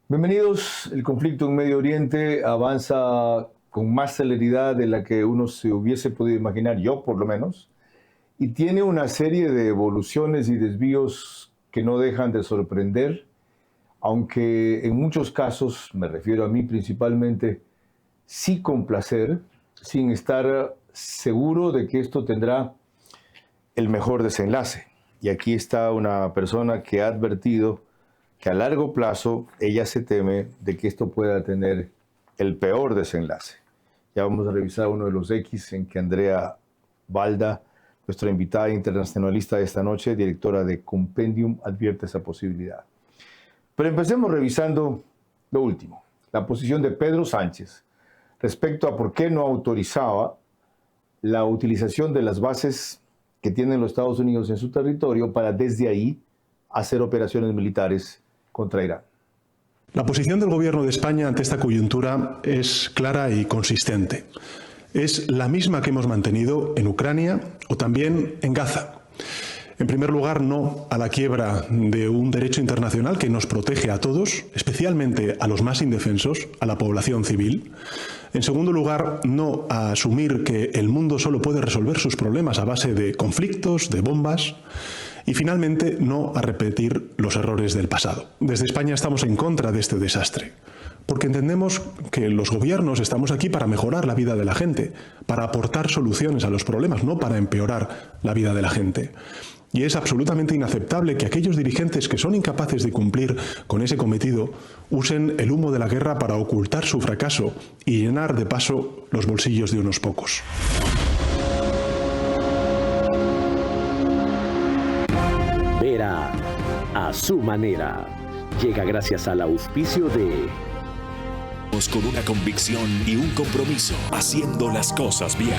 Bienvenidos. El conflicto en Medio Oriente avanza con más celeridad de la que uno se hubiese podido imaginar, yo por lo menos, y tiene una serie de evoluciones y desvíos que no dejan de sorprender, aunque en muchos casos, me refiero a mí principalmente, sí con placer, sin estar seguro de que esto tendrá el mejor desenlace. Y aquí está una persona que ha advertido que a largo plazo ella se teme de que esto pueda tener el peor desenlace. Ya vamos a revisar uno de los X en que Andrea Balda, nuestra invitada internacionalista de esta noche, directora de Compendium, advierte esa posibilidad. Pero empecemos revisando lo último, la posición de Pedro Sánchez respecto a por qué no autorizaba la utilización de las bases que tienen los Estados Unidos en su territorio para desde ahí hacer operaciones militares contra Irán. La posición del Gobierno de España ante esta coyuntura es clara y consistente. Es la misma que hemos mantenido en Ucrania o también en Gaza. En primer lugar, no a la quiebra de un derecho internacional que nos protege a todos, especialmente a los más indefensos, a la población civil. En segundo lugar, no a asumir que el mundo solo puede resolver sus problemas a base de conflictos, de bombas. Y finalmente, no a repetir los errores del pasado. Desde España estamos en contra de este desastre, porque entendemos que los gobiernos estamos aquí para mejorar la vida de la gente, para aportar soluciones a los problemas, no para empeorar la vida de la gente. Y es absolutamente inaceptable que aquellos dirigentes que son incapaces de cumplir con ese cometido usen el humo de la guerra para ocultar su fracaso y llenar de paso los bolsillos de unos pocos. Vera a su manera. Llega gracias al auspicio de... Con una convicción y un compromiso, haciendo las cosas bien.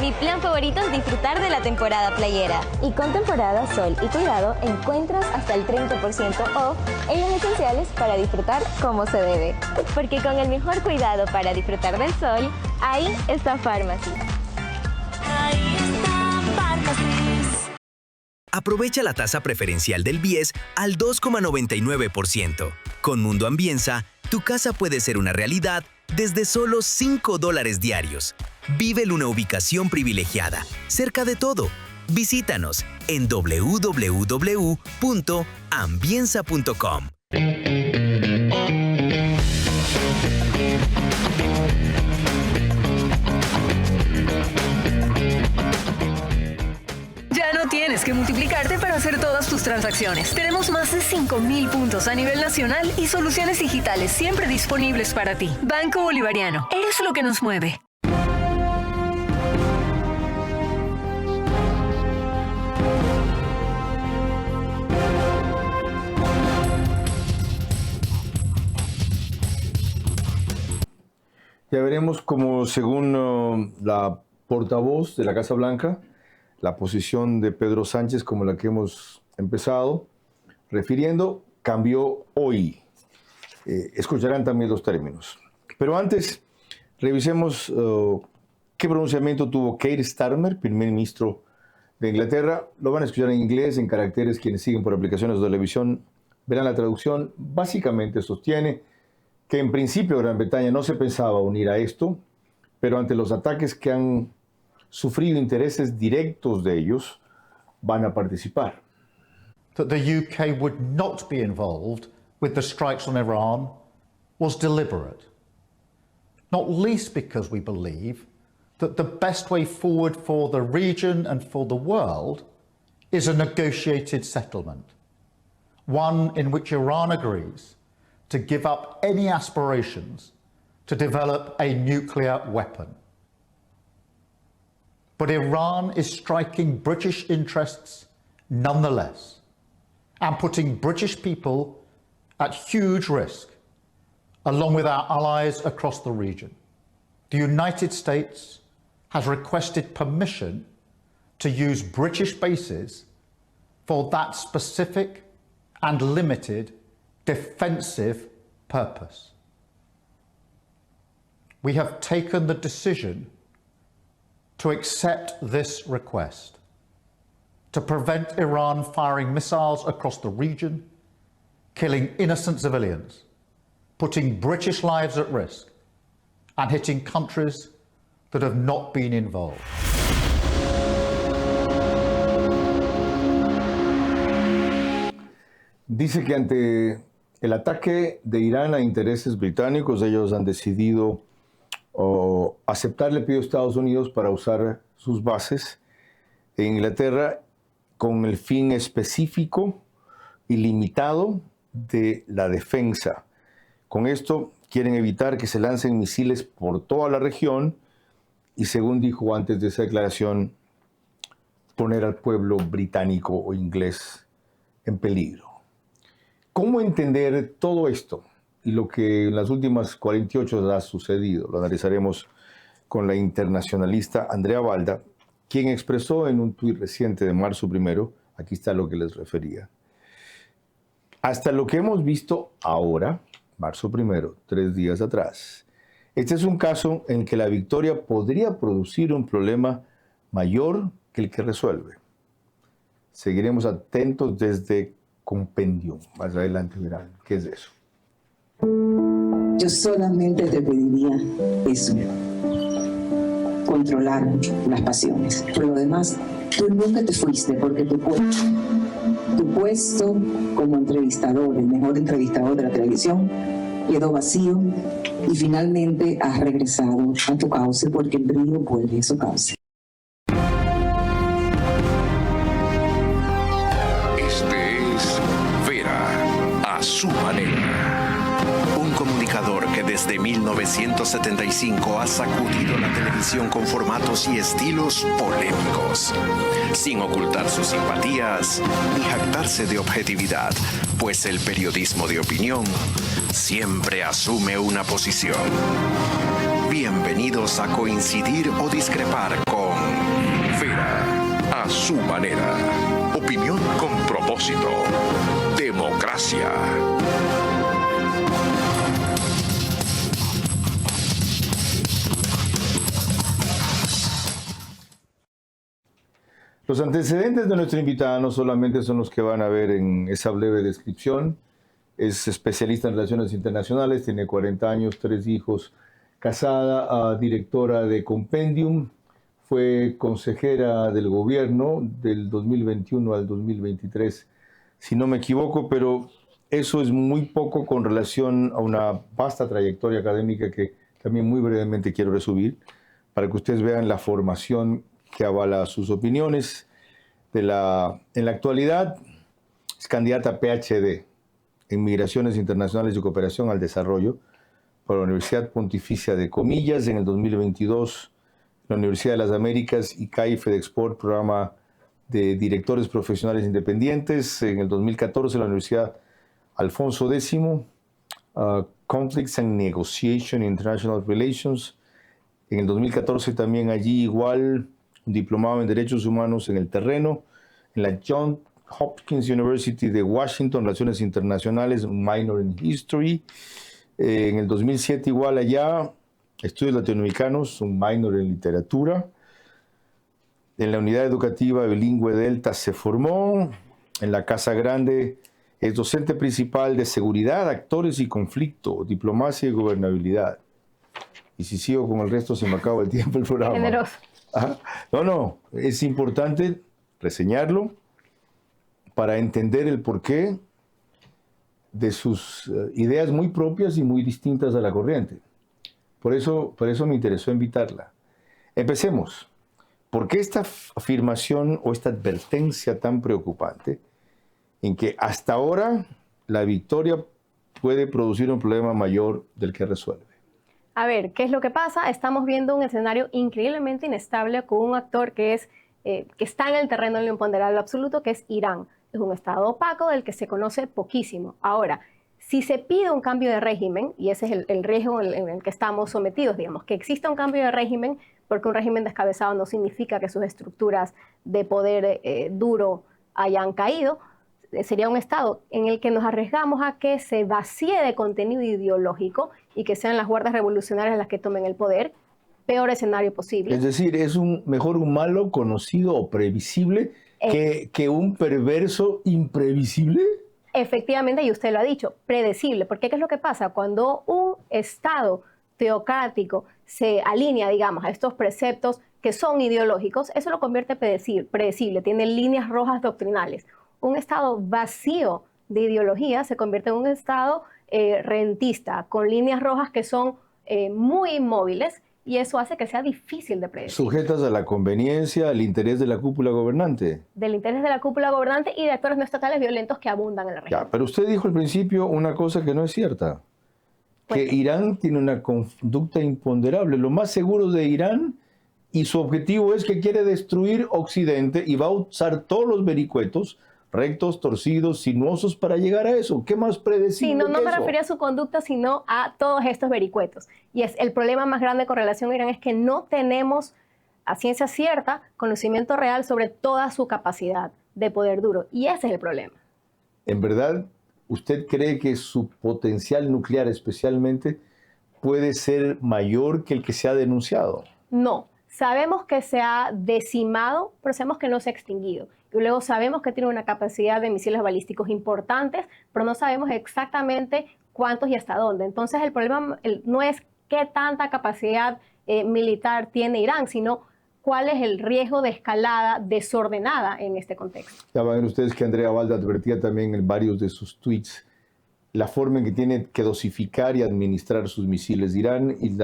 Mi plan favorito es disfrutar de la temporada playera. Y con temporada Sol y Cuidado encuentras hasta el 30% off en los esenciales para disfrutar como se debe. Porque con el mejor cuidado para disfrutar del sol, ahí está Pharmacy. Ahí está Pharmacy. Aprovecha la tasa preferencial del BIES al 2,99%. Con Mundo Ambienza, tu casa puede ser una realidad desde solo $5 diarios. Vive en una ubicación privilegiada, cerca de todo. Visítanos en www.ambienza.com. Ya no tienes que multiplicarte para hacer todas tus transacciones. Tenemos más de 5,000 puntos a nivel nacional y soluciones digitales siempre disponibles para ti. Banco Bolivariano, eres lo que nos mueve. Ya veremos cómo, según la portavoz de la Casa Blanca, la posición de Pedro Sánchez, como la que hemos empezado refiriendo, cambió hoy. Escucharán también los términos. Pero antes, revisemos qué pronunciamiento tuvo Keir Starmer, primer ministro de Inglaterra. Lo van a escuchar en inglés, en caracteres. Quienes siguen por aplicaciones de televisión verán la traducción. Básicamente sostiene que en principio Gran Bretaña no se pensaba unir a esto, pero ante los ataques que han sufrido intereses directos de ellos, van a participar. That the UK would not be involved with the strikes on Iran was deliberate, not least because we believe that the best way forward for the region and for the world is a negotiated settlement, one in which Iran agrees to give up any aspirations to develop a nuclear weapon. But Iran is striking British interests nonetheless and putting British people at huge risk, along with our allies across the region. The United States has requested permission to use British bases for that specific and limited defensive purpose. We have taken the decision to accept this request, to prevent Iran firing missiles across the region, killing innocent civilians, putting British lives at risk, and hitting countries that have not been involved. Dice que ante el ataque de Irán a intereses británicos, ellos han decidido aceptarle el pedido de Estados Unidos para usar sus bases en Inglaterra con el fin específico y limitado de la defensa. Con esto quieren evitar que se lancen misiles por toda la región y, según dijo antes de esa declaración, poner al pueblo británico o inglés en peligro. ¿Cómo entender todo esto y lo que en las últimas 48 horas ha sucedido? Lo analizaremos con la internacionalista Andrea Balda, quien expresó en un tuit reciente de marzo 1, aquí está lo que les refería. Hasta lo que hemos visto ahora, marzo 1, 3 días atrás, este es un caso en que la victoria podría producir un problema mayor que el que resuelve. Seguiremos atentos desde Compendium. Más adelante verán qué es eso. Yo solamente te pediría eso, controlar las pasiones. Por lo demás, tú nunca te fuiste porque tu puesto como entrevistador, el mejor entrevistador de la televisión, quedó vacío y finalmente has regresado a tu cauce porque el brillo vuelve a su cauce. Su manera. Un comunicador que desde 1975 ha sacudido la televisión con formatos y estilos polémicos, sin ocultar sus simpatías ni jactarse de objetividad, pues el periodismo de opinión siempre asume una posición. Bienvenidos a coincidir o discrepar con Vera a su manera. Opinión con propósito. Democracia. Los antecedentes de nuestra invitada no solamente son los que van a ver en esa breve descripción. Es especialista en relaciones internacionales, tiene 40 años, 3 hijos, casada, directora de Compendium, fue consejera del gobierno del 2021 al 2023, si no me equivoco, pero eso es muy poco con relación a una vasta trayectoria académica que también muy brevemente quiero resumir, para que ustedes vean la formación que avala sus opiniones. En la actualidad es candidata a PhD en Migraciones Internacionales y Cooperación al Desarrollo por la Universidad Pontificia de Comillas. En el 2022, la Universidad de las Américas y CAI FedExport, programa de directores profesionales independientes. En el 2014, la Universidad Alfonso X, Conflicts and Negotiation International Relations. En el 2014 también allí igual un diplomado en Derechos Humanos en el terreno. En la Johns Hopkins University de Washington, Relaciones Internacionales, un minor in History. En el 2007 igual allá, Estudios Latinoamericanos, un minor en Literatura. En la Unidad Educativa Bilingüe Delta se formó. En la Casa Grande es docente principal de Seguridad, Actores y Conflicto, Diplomacia y Gobernabilidad. Y si sigo con el resto se me acaba el tiempo el programa. Generoso. Ajá. No, es importante reseñarlo para entender el porqué de sus ideas muy propias y muy distintas a la corriente. Por eso me interesó invitarla. Empecemos. ¿Por qué esta afirmación o esta advertencia tan preocupante en que hasta ahora la victoria puede producir un problema mayor del que resuelve? A ver, ¿qué es lo que pasa? Estamos viendo un escenario increíblemente inestable con un actor que está en el terreno de lo imponderable absoluto, que es Irán. Es un estado opaco del que se conoce poquísimo. Ahora, si se pide un cambio de régimen, y ese es el riesgo en el que estamos sometidos, digamos, que exista un cambio de régimen, porque un régimen descabezado no significa que sus estructuras de poder duro hayan caído, sería un estado en el que nos arriesgamos a que se vacíe de contenido ideológico y que sean las guardias revolucionarias las que tomen el poder. Peor escenario posible. Es decir, es mejor un malo conocido o previsible ¿Que un perverso imprevisible? Efectivamente, y usted lo ha dicho, predecible. Porque ¿qué es lo que pasa? Cuando un Estado teocrático se alinea, digamos, a estos preceptos que son ideológicos, eso lo convierte predecible, tiene líneas rojas doctrinales. Un Estado vacío de ideología se convierte en un Estado rentista, con líneas rojas que son muy inmóviles, y eso hace que sea difícil de predecir. Sujetas a la conveniencia, al interés de la cúpula gobernante. Del interés de la cúpula gobernante y de actores no estatales violentos que abundan en la región. Ya, pero usted dijo al principio una cosa que no es cierta, que Irán tiene una conducta imponderable. Lo más seguro de Irán, y su objetivo es que quiere destruir Occidente y va a usar todos los vericuetos, rectos, torcidos, sinuosos, para llegar a eso. ¿Qué más predecible Sí, no que me eso? refería a su conducta, sino a todos estos vericuetos. Y el problema más grande con relación a Irán es que no tenemos a ciencia cierta conocimiento real sobre toda su capacidad de poder duro. Y ese es el problema. ¿En verdad usted cree que su potencial nuclear especialmente puede ser mayor que el que se ha denunciado? No. Sabemos que se ha decimado, pero sabemos que no se ha extinguido. Y luego sabemos que tiene una capacidad de misiles balísticos importantes, pero no sabemos exactamente cuántos y hasta dónde. Entonces el problema no es qué tanta capacidad militar tiene Irán, sino cuál es el riesgo de escalada desordenada en este contexto. Ya van ustedes que Andrea Balda advertía también en varios de sus tweets la forma en que tiene que dosificar y administrar sus misiles de Irán y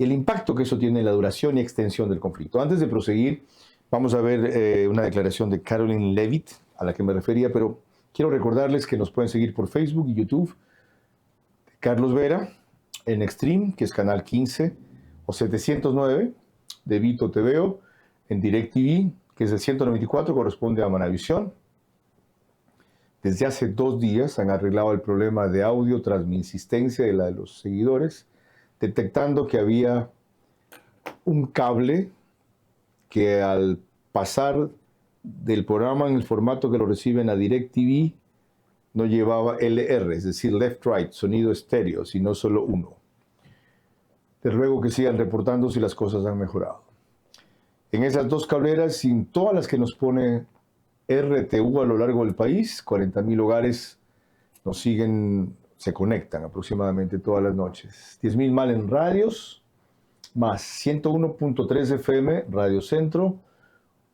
el impacto que eso tiene en la duración y extensión del conflicto. Antes de proseguir, vamos a ver una declaración de Caroline Leavitt, a la que me refería, pero quiero recordarles que nos pueden seguir por Facebook y YouTube. Carlos Vera, en Extreme, que es canal 15, o 709 de Vito TVO, en DirecTV, que es el 194, corresponde a Manavisión. Desde hace 2 días han arreglado el problema de audio tras mi insistencia y la de los seguidores, detectando que había un cable que al pasar del programa en el formato que lo reciben a DirecTV no llevaba LR, es decir, left-right, sonido estéreo, sino solo uno. Les ruego que sigan reportando si las cosas han mejorado. En esas 2 cableras, sin todas las que nos pone RTU a lo largo del país, 40,000 hogares nos siguen, se conectan aproximadamente todas las noches. 10,000 mal en radios, más 101.3 FM Radio Centro,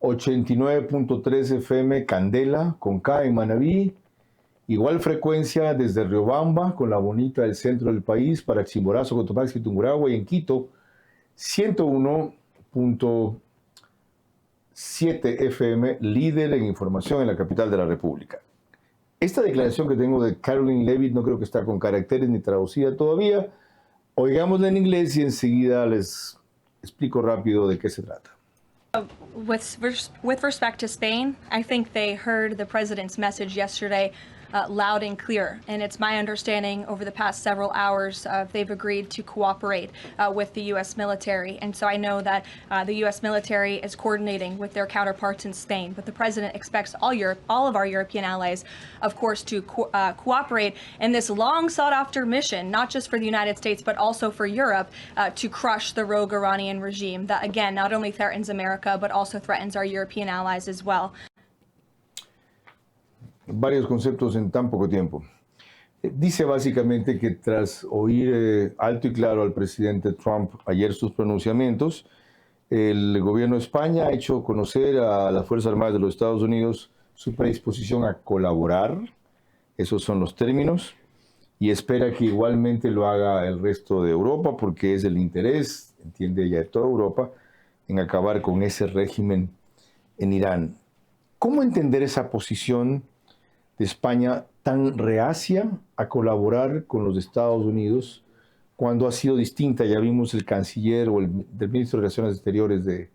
89.3 FM Candela, con K en Manabí, igual frecuencia desde Riobamba, con la bonita del centro del país, para Chimborazo, Cotopaxi, Tungurahua, y en Quito, 101.7 FM, líder en información en la capital de la República. Esta declaración que tengo de Caroline Leavitt no creo que está con caracteres ni traducida todavía. Oigámosla en inglés y enseguida les explico rápido de qué se trata. With respect to Spain, I think they heard the president's message yesterday loud and clear. And it's my understanding over the past several hours they've agreed to cooperate with the U.S. military. And so I know that the U.S. military is coordinating with their counterparts in Spain. But the president expects all of our European allies, of course, to cooperate in this long sought after mission, not just for the United States, but also for Europe, to crush the rogue Iranian regime that, again, not only threatens America, but also threatens our European allies as well. Varios conceptos en tan poco tiempo. Dice básicamente que tras oír alto y claro al presidente Trump ayer sus pronunciamientos, el gobierno de España ha hecho conocer a las Fuerzas Armadas de los Estados Unidos su predisposición a colaborar, esos son los términos, y espera que igualmente lo haga el resto de Europa, porque es el interés, entiende ella, de toda Europa, en acabar con ese régimen en Irán. ¿Cómo entender esa posición de España tan reacia a colaborar con los Estados Unidos cuando ha sido distinta? Ya vimos el canciller o el ministro de Relaciones Exteriores de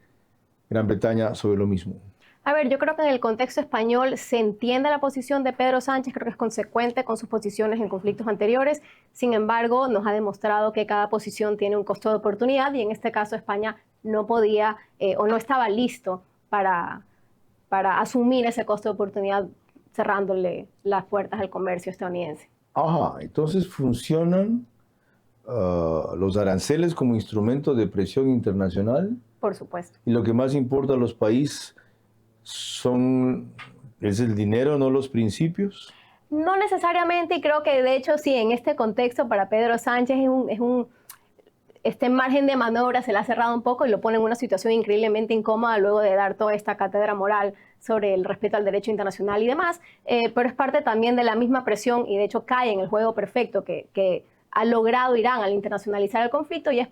Gran Bretaña sobre lo mismo. A ver, yo creo que en el contexto español se entiende la posición de Pedro Sánchez, creo que es consecuente con sus posiciones en conflictos anteriores. Sin embargo, nos ha demostrado que cada posición tiene un costo de oportunidad y en este caso España no podía o no estaba listo para asumir ese costo de oportunidad, cerrándole las puertas al comercio estadounidense. Ajá, entonces funcionan los aranceles como instrumento de presión internacional. Por supuesto. Y lo que más importa a los países ¿Es el dinero, no los principios? No necesariamente, y creo que de hecho sí, en este contexto para Pedro Sánchez este margen de maniobra se le ha cerrado un poco y lo pone en una situación increíblemente incómoda luego de dar toda esta cátedra moral sobre el respeto al derecho internacional y demás, pero es parte también de la misma presión y de hecho cae en el juego perfecto que ha logrado Irán al internacionalizar el conflicto y es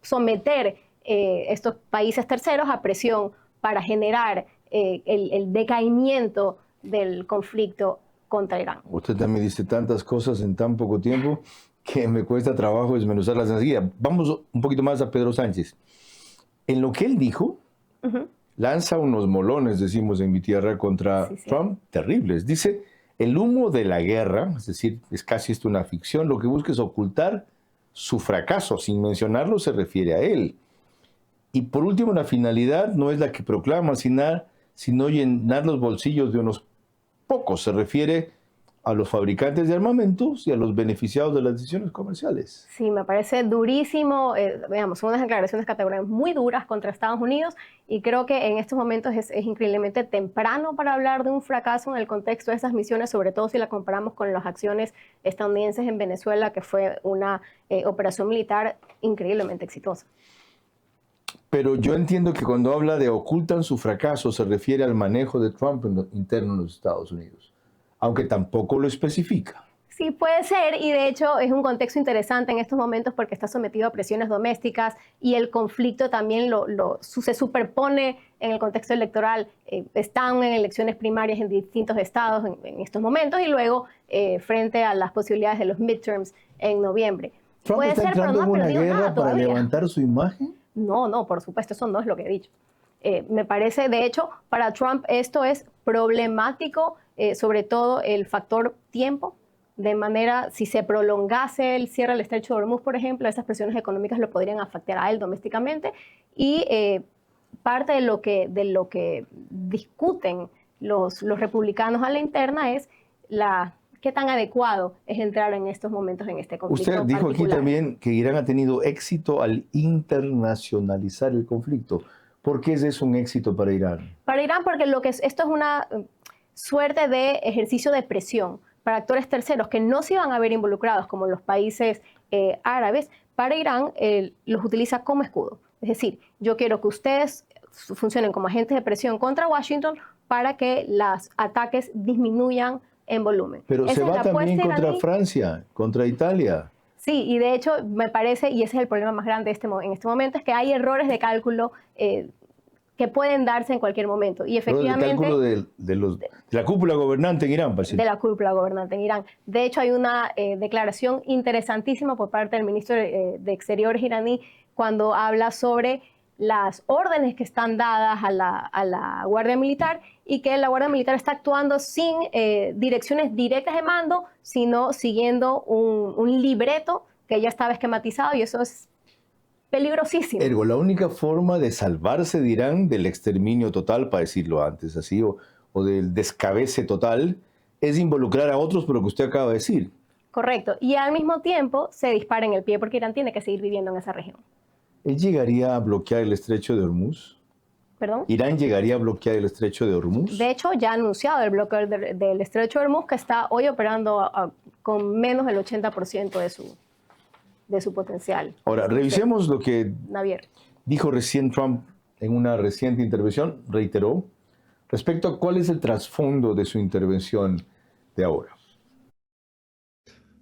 someter estos países terceros a presión para generar el decaimiento del conflicto contra Irán. Usted también dice tantas cosas en tan poco tiempo que me cuesta trabajo desmenuzarlas enseguida. Vamos un poquito más a Pedro Sánchez. En lo que él dijo, lanza unos molones, decimos en mi tierra, contra Trump, terribles. Dice, el humo de la guerra, es decir, es casi esto una ficción, lo que busca es ocultar su fracaso. Sin mencionarlo, se refiere a él. Y por último, la finalidad no es la que proclama, sino llenar los bolsillos de unos pocos. Se refiere a los fabricantes de armamentos y a los beneficiados de las decisiones comerciales. Sí, me parece durísimo, veamos, son unas declaraciones categóricas muy duras contra Estados Unidos y creo que en estos momentos es increíblemente temprano para hablar de un fracaso en el contexto de esas misiones, sobre todo si la comparamos con las acciones estadounidenses en Venezuela, que fue una operación militar increíblemente exitosa. Pero yo entiendo que cuando habla de ocultan su fracaso se refiere al manejo de Trump interno en los Estados Unidos, aunque tampoco lo especifica. Sí, puede ser, y de hecho es un contexto interesante en estos momentos porque está sometido a presiones domésticas y el conflicto también se superpone en el contexto electoral. Están en elecciones primarias en distintos estados en estos momentos y luego frente a las posibilidades de los midterms en noviembre. ¿Trump está entrando en una guerra para levantar su imagen? No, por supuesto, eso no es lo que he dicho. Me parece, de hecho, para Trump esto es problemático, sobre todo el factor tiempo, de manera, si se prolongase el cierre del estrecho de Hormuz, por ejemplo, esas presiones económicas lo podrían afectar a él domésticamente y parte de lo que discuten los republicanos a la interna es qué tan adecuado es entrar en estos momentos en este conflicto. Usted dijo aquí también que Irán ha tenido éxito al internacionalizar el conflicto. ¿Por qué es un éxito para Irán? Para Irán porque esto es una suerte de ejercicio de presión para actores terceros que no se iban a ver involucrados como los países árabes. Para Irán los utiliza como escudo. Es decir, yo quiero que ustedes funcionen como agentes de presión contra Washington para que los ataques disminuyan en volumen. Pero se va también contra Francia, contra Italia. Sí, y de hecho me parece, y ese es el problema más grande en este momento, es que hay errores de cálculo que pueden darse en cualquier momento. Y efectivamente... ¿El cálculo de la cúpula gobernante en Irán? De la cúpula gobernante en Irán. De hecho, hay una declaración interesantísima por parte del ministro de Exteriores iraní cuando habla sobre las órdenes que están dadas a la Guardia Militar y que la Guardia Militar está actuando sin direcciones directas de mando, sino siguiendo un libreto que ya estaba esquematizado y eso es peligrosísimo. Ergo, la única forma de salvarse de Irán del exterminio total, para decirlo antes así, o del descabece total, es involucrar a otros por lo que usted acaba de decir. Correcto. Y al mismo tiempo se dispara en el pie porque Irán tiene que seguir viviendo en esa región. ¿Él llegaría a bloquear el estrecho de Hormuz? ¿Perdón? ¿Irán llegaría a bloquear el estrecho de Hormuz? De hecho, ya ha anunciado el bloqueo del estrecho de Hormuz, que está hoy operando con menos del 80% de su potencial. Ahora, revisemos lo que Navier dijo recién Trump en una reciente intervención, reiteró, respecto a cuál es el trasfondo de su intervención de ahora.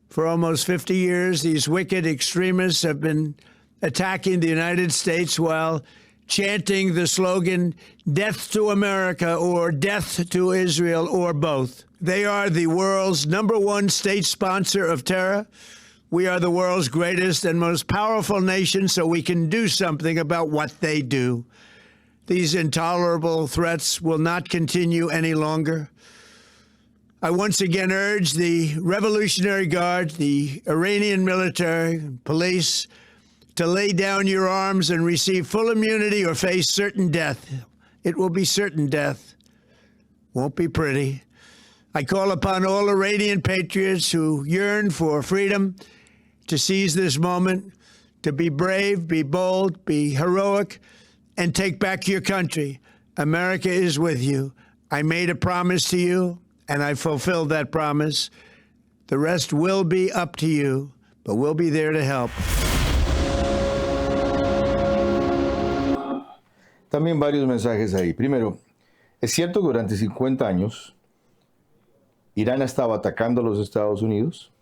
For almost 50 years, these wicked extremists have been attacking the United States while chanting the slogan, "Death to America" or "Death to Israel" or both. They are the world's #1 state sponsor of terror. We are the world's greatest and most powerful nation, so we can do something about what they do. These intolerable threats will not continue any longer. I once again urge the Revolutionary Guard, the Iranian military, police, to lay down your arms and receive full immunity or face certain death. It will be certain death. Won't be pretty. I call upon all Iranian patriots who yearn for freedom to seize this moment, to be brave, be bold, be heroic, and take back your country. America is with you. I made a promise to you, and I fulfilled that promise. The rest will be up to you, but we'll be there to help. También varios mensajes ahí. Primero, es cierto que durante 50 años Irán ha estado atacando a los Estados Unidos.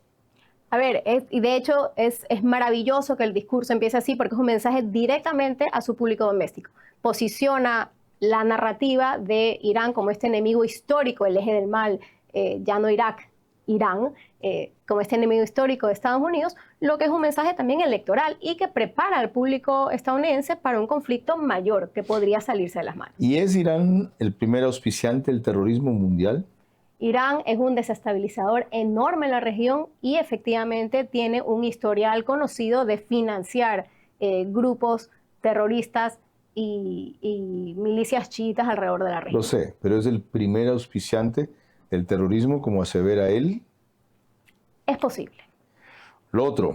A ver, y de hecho es maravilloso que el discurso empiece así porque es un mensaje directamente a su público doméstico. Posiciona la narrativa de Irán como este enemigo histórico, el eje del mal, ya no Irak, Irán, como este enemigo histórico de Estados Unidos, lo que es un mensaje también electoral y que prepara al público estadounidense para un conflicto mayor que podría salirse de las manos. ¿Y es Irán el primer auspiciante del terrorismo mundial? Irán es un desestabilizador enorme en la región y efectivamente tiene un historial conocido de financiar grupos terroristas y milicias chiitas alrededor de la región. Lo sé, pero es el primer auspiciante del terrorismo, como asevera él. Es posible. Lo otro,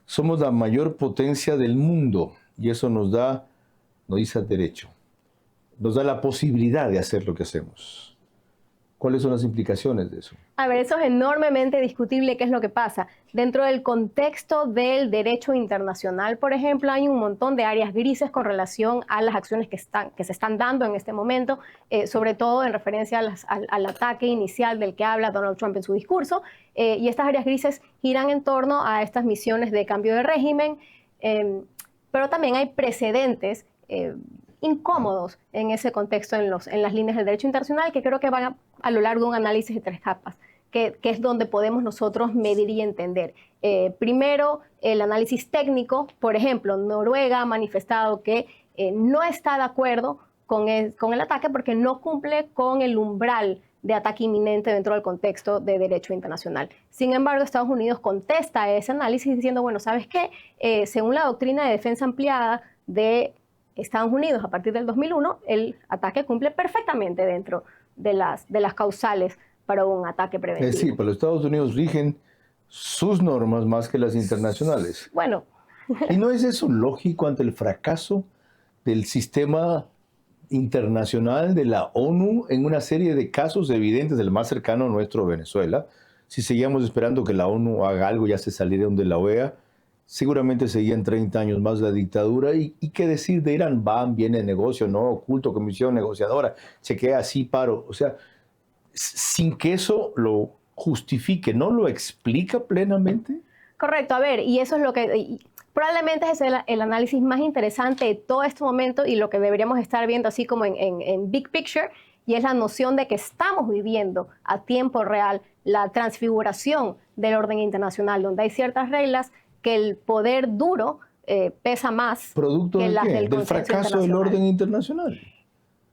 somos la mayor potencia del mundo y eso nos da, no dice derecho, nos da la posibilidad de hacer lo que hacemos. ¿Cuáles son las implicaciones de eso? A ver, eso es enormemente discutible. ¿Qué es lo que pasa? Dentro del contexto del derecho internacional, por ejemplo, hay un montón de áreas grises con relación a las acciones que se están dando en este momento, sobre todo en referencia al ataque inicial del que habla Donald Trump en su discurso. Y estas áreas grises giran en torno a estas misiones de cambio de régimen, pero también hay precedentes incómodos en ese contexto en las líneas del derecho internacional que creo que van a lo largo de un análisis de 3 capas, que es donde podemos nosotros medir y entender. Primero, el análisis técnico. Por ejemplo, Noruega ha manifestado que no está de acuerdo con el ataque porque no cumple con el umbral de ataque inminente dentro del contexto de derecho internacional. Sin embargo, Estados Unidos contesta ese análisis diciendo, bueno, ¿sabes qué? Según la doctrina de defensa ampliada de Estados Unidos a partir del 2001, el ataque cumple perfectamente dentro de las causales para un ataque preventivo. Sí, pero los Estados Unidos rigen sus normas más que las internacionales. Bueno. ¿Y no es eso lógico ante el fracaso del sistema internacional de la ONU en una serie de casos evidentes, del más cercano nuestro, Venezuela? Si seguíamos esperando que la ONU haga algo, ya se salieron de la OEA, seguramente seguían 30 años más la dictadura. ¿Y qué decir de Irán? Van, viene negocio, no oculto, comisión negociadora, se queda así, paro. O sea, sin que eso lo justifique, ¿no lo explica plenamente? Correcto, a ver, y eso es lo que probablemente es el análisis más interesante de todo este momento y lo que deberíamos estar viendo así como en big picture, y es la noción de que estamos viviendo a tiempo real la transfiguración del orden internacional, donde hay ciertas reglas que el poder duro pesa más. ¿Producto que de las qué? del fracaso del orden internacional.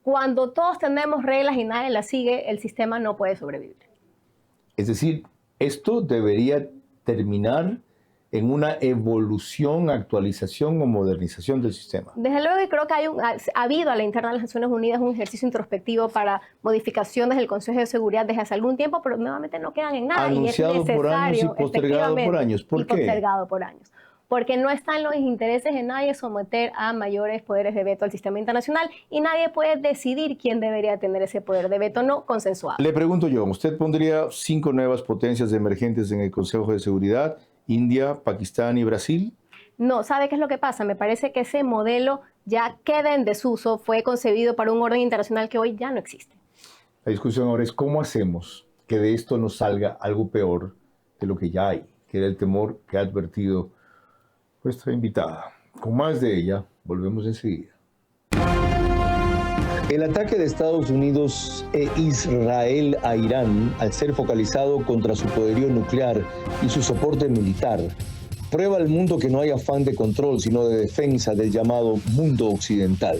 Cuando todos tenemos reglas y nadie las sigue, el sistema no puede sobrevivir. Es decir, esto debería terminar en una evolución, actualización o modernización del sistema. Desde luego que creo que ha habido a la interna de las Naciones Unidas un ejercicio introspectivo para modificaciones del Consejo de Seguridad desde hace algún tiempo, pero nuevamente no quedan en nada. Anunciado y es necesario, por años y postergado por años. ¿Por qué? Postergado por años. Porque no están los intereses de nadie someter a mayores poderes de veto al sistema internacional y nadie puede decidir quién debería tener ese poder de veto no consensuado. Le pregunto yo, ¿usted pondría 5 nuevas potencias emergentes en el Consejo de Seguridad? India, Pakistán y Brasil. No, ¿sabe qué es lo que pasa? Me parece que ese modelo ya queda en desuso, fue concebido para un orden internacional que hoy ya no existe. La discusión ahora es cómo hacemos que de esto nos salga algo peor de lo que ya hay, que era el temor que ha advertido nuestra invitada. Con más de ella, volvemos enseguida. El ataque de Estados Unidos e Israel a Irán, al ser focalizado contra su poderío nuclear y su soporte militar, prueba al mundo que no hay afán de control, sino de defensa del llamado mundo occidental.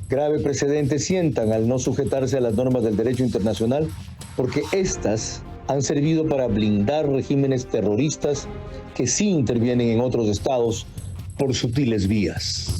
Grave precedente sientan al no sujetarse a las normas del derecho internacional, porque éstas han servido para blindar regímenes terroristas que sí intervienen en otros estados por sutiles vías.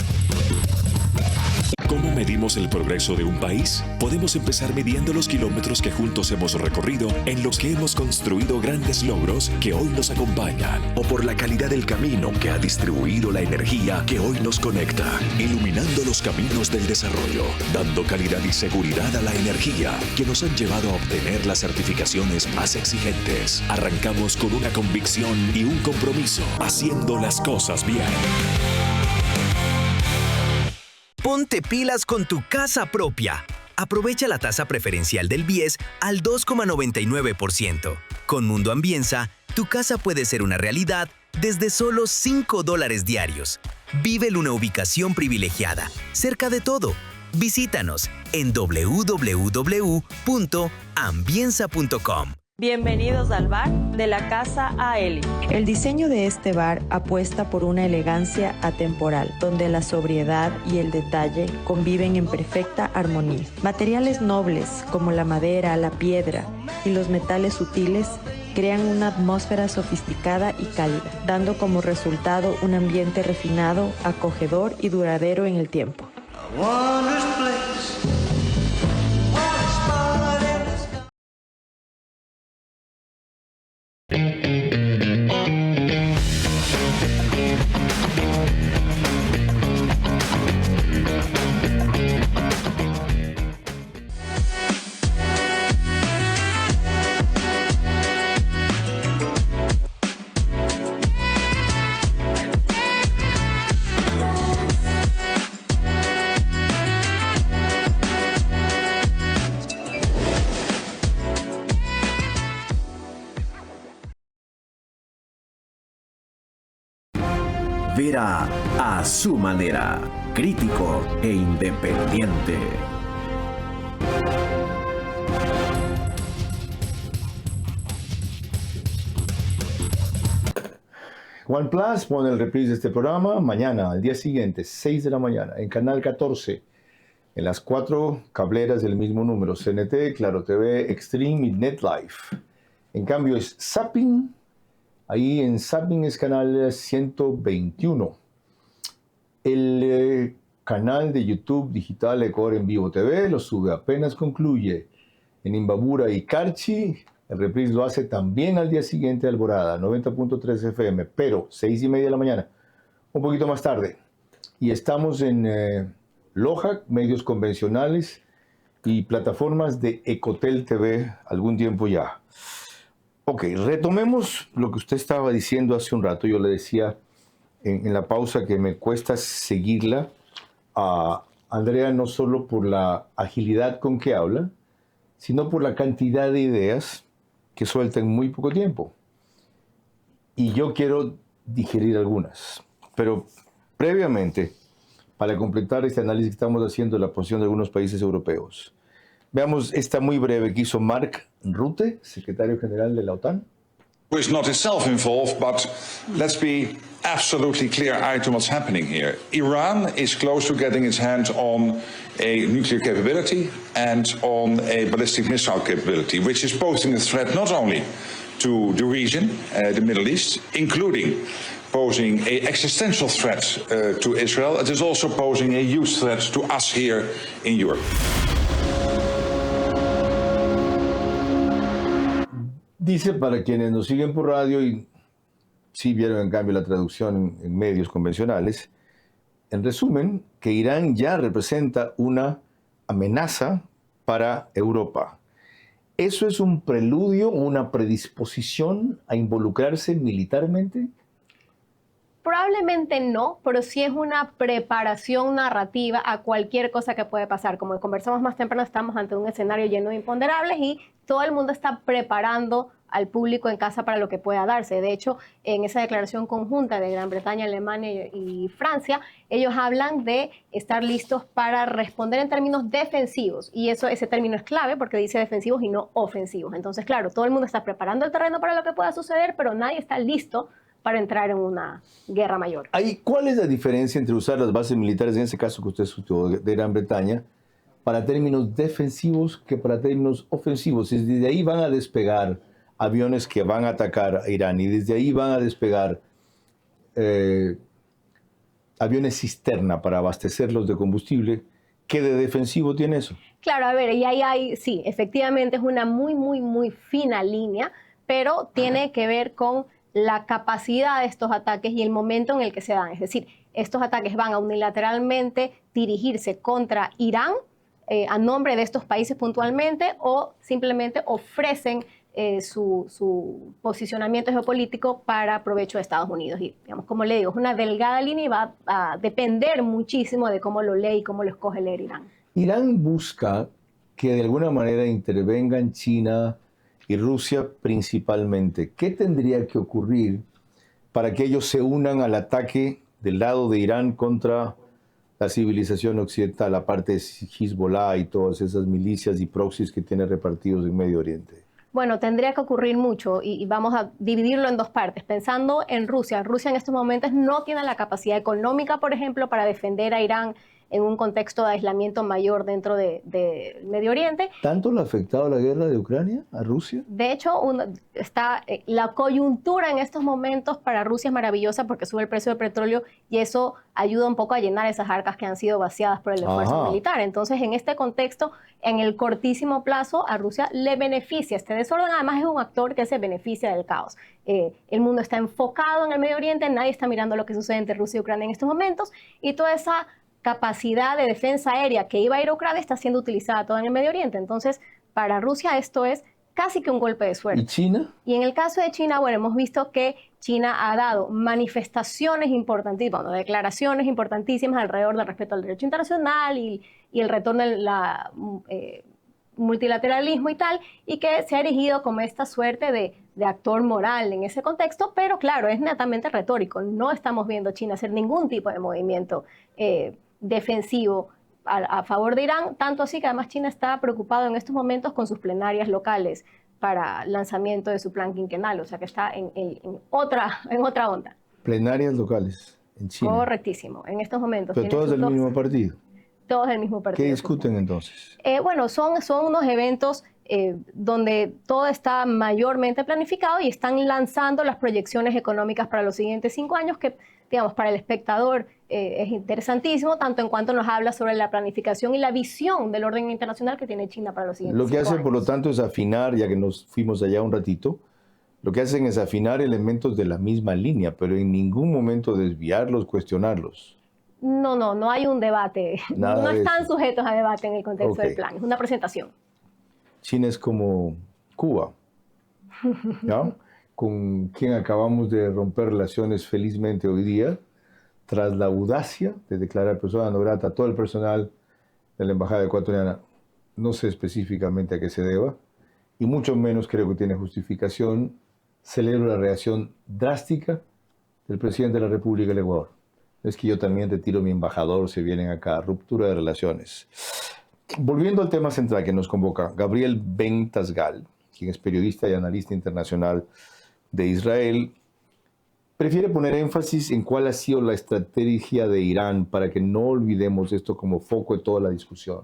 ¿Cómo medimos el progreso de un país? Podemos empezar midiendo los kilómetros que juntos hemos recorrido, en los que hemos construido grandes logros que hoy nos acompañan, o por la calidad del camino que ha distribuido la energía que hoy nos conecta, iluminando los caminos del desarrollo, dando calidad y seguridad a la energía que nos han llevado a obtener las certificaciones más exigentes. Arrancamos con una convicción y un compromiso, haciendo las cosas bien. Ponte pilas con tu casa propia. Aprovecha la tasa preferencial del BIES al 2,99%. Con Mundo Ambienza, tu casa puede ser una realidad desde solo $5 diarios. Vive en una ubicación privilegiada, cerca de todo. Visítanos en www.ambienza.com. Bienvenidos al bar de la Casa Aeli. El diseño de este bar apuesta por una elegancia atemporal, donde la sobriedad y el detalle conviven en perfecta armonía. Materiales nobles como la madera, la piedra y los metales sutiles crean una atmósfera sofisticada y cálida, dando como resultado un ambiente refinado, acogedor y duradero en el tiempo. Vera a su manera, crítico e independiente. OnePlus pone el reprise de este programa mañana, al día siguiente, 6 de la mañana, en Canal 14, en las 4 cableras del mismo número, CNT, Claro TV, Extreme y NetLife. En cambio es Zapping. Ahí en Zapping es canal 121. El canal de YouTube digital Ecuador en Vivo TV lo sube apenas concluye. En Imbabura y Carchi, el reprise lo hace también al día siguiente Alborada, 90.3 FM, pero 6:30 de la mañana, un poquito más tarde. Y estamos en Loja, medios convencionales y plataformas de Ecotel TV algún tiempo ya. Ok, retomemos lo que usted estaba diciendo hace un rato. Yo le decía en la pausa que me cuesta seguirla a Andrea, no solo por la agilidad con que habla, sino por la cantidad de ideas que suelta en muy poco tiempo. Y yo quiero digerir algunas. Pero previamente, para completar este análisis que estamos haciendo de la posición de algunos países europeos, veamos esta muy breve que hizo Mark Rutte, secretario general de la OTAN. Who is not itself involved, but let's be absolutely clear-eyed on what's happening here. Iran is close to getting its hands on a nuclear capability and on a ballistic missile capability, which is posing a threat not only to the region, the Middle East, including posing an existential threat to Israel, it is also posing a huge threat to us here in Europe. Dice, para quienes nos siguen por radio y sí vieron en cambio la traducción en medios convencionales, en resumen, que Irán ya representa una amenaza para Europa. ¿Eso es un preludio, una predisposición a involucrarse militarmente? Probablemente no, pero sí es una preparación narrativa a cualquier cosa que puede pasar. Como conversamos más temprano, estamos ante un escenario lleno de imponderables y todo el mundo está preparando al público en casa para lo que pueda darse. De hecho, en esa declaración conjunta de Gran Bretaña, Alemania y Francia, ellos hablan de estar listos para responder en términos defensivos. Y ese término es clave porque dice defensivos y no ofensivos. Entonces, claro, todo el mundo está preparando el terreno para lo que pueda suceder, pero nadie está listo para entrar en una guerra mayor. ¿Cuál es la diferencia entre usar las bases militares, en ese caso que usted citó de Gran Bretaña, para términos defensivos que para términos ofensivos? Y desde ahí van a despegar aviones que van a atacar a Irán y desde ahí van a despegar aviones cisterna para abastecerlos de combustible ¿Qué de defensivo tiene eso? Claro, a ver, y ahí hay, sí, efectivamente es una muy fina línea, pero tiene que ver con la capacidad de estos ataques y el momento en el que se dan. Es decir, estos ataques van a unilateralmente dirigirse contra Irán a nombre de estos países puntualmente, o simplemente ofrecen su posicionamiento geopolítico para provecho de Estados Unidos. Y, digamos, como le digo, es una delgada línea y va a depender muchísimo de cómo lo lee y cómo lo escoge leer Irán. Irán busca que de alguna manera intervengan China y Rusia principalmente. ¿Qué tendría que ocurrir para que ellos se unan al ataque del lado de Irán contra la civilización occidental, la parte de Hezbollah y todas esas milicias y proxies que tiene repartidos en Medio Oriente? Bueno, tendría que ocurrir mucho y vamos a dividirlo en dos partes. Pensando en Rusia, Rusia en estos momentos no tiene la capacidad económica, por ejemplo, para defender a Irán en un contexto de aislamiento mayor dentro del Medio Oriente. ¿Tanto le ha afectado la guerra de Ucrania a Rusia? De hecho, la coyuntura en estos momentos para Rusia es maravillosa porque sube el precio del petróleo y eso ayuda un poco a llenar esas arcas que han sido vaciadas por el esfuerzo militar. Entonces, en este contexto, en el cortísimo plazo, a Rusia le beneficia este desorden. Además, es un actor que se beneficia del caos. El mundo está enfocado en el Medio Oriente, nadie está mirando lo que sucede entre Rusia y Ucrania en estos momentos, y toda esa capacidad de defensa aérea que iba a ir a Ucrania está siendo utilizada toda en el Medio Oriente. Entonces, para Rusia esto es casi que un golpe de suerte. ¿Y China? Y en el caso de China, bueno, hemos visto que China ha dado manifestaciones importantísimas, bueno, declaraciones importantísimas alrededor del respeto al derecho internacional y el retorno del multilateralismo y tal, y que se ha erigido como esta suerte de actor moral en ese contexto, pero claro, es netamente retórico. No estamos viendo a China hacer ningún tipo de movimiento defensivo a favor de Irán, tanto así que además China está preocupado en estos momentos con sus plenarias locales para lanzamiento de su plan quinquenal, o sea que está en otra onda. Plenarias locales en China. Correctísimo, en estos momentos. Pero todos del mismo partido. Todos del mismo partido. ¿Qué discuten entonces? Bueno, son unos eventos donde todo está mayormente planificado y están lanzando las proyecciones económicas para los siguientes 5 años que, digamos, para el espectador es interesantísimo, tanto en cuanto nos habla sobre la planificación y la visión del orden internacional que tiene China para los siguientes 5 años. Lo que hace, por lo tanto, es afinar, ya que nos fuimos allá un ratito, lo que hacen es afinar elementos de la misma línea, pero en ningún momento desviarlos, cuestionarlos. No hay un debate. Nada no están eso. sujetos a debate en el contexto del plan. Es una presentación. China es como Cuba, ¿ya? Con quien acabamos de romper relaciones felizmente hoy día, tras la audacia de declarar persona no grata a todo el personal de la Embajada Ecuatoriana. No sé específicamente a qué se deba, y mucho menos creo que tiene justificación. Celebro la reacción drástica del presidente de la República del Ecuador. Es que yo también retiro mi embajador, se vienen acá, ruptura de relaciones. Volviendo al tema central que nos convoca, Gabriel Ben Tasgal, quien es periodista y analista internacional de Israel, prefiere poner énfasis en cuál ha sido la estrategia de Irán para que no olvidemos esto como foco de toda la discusión.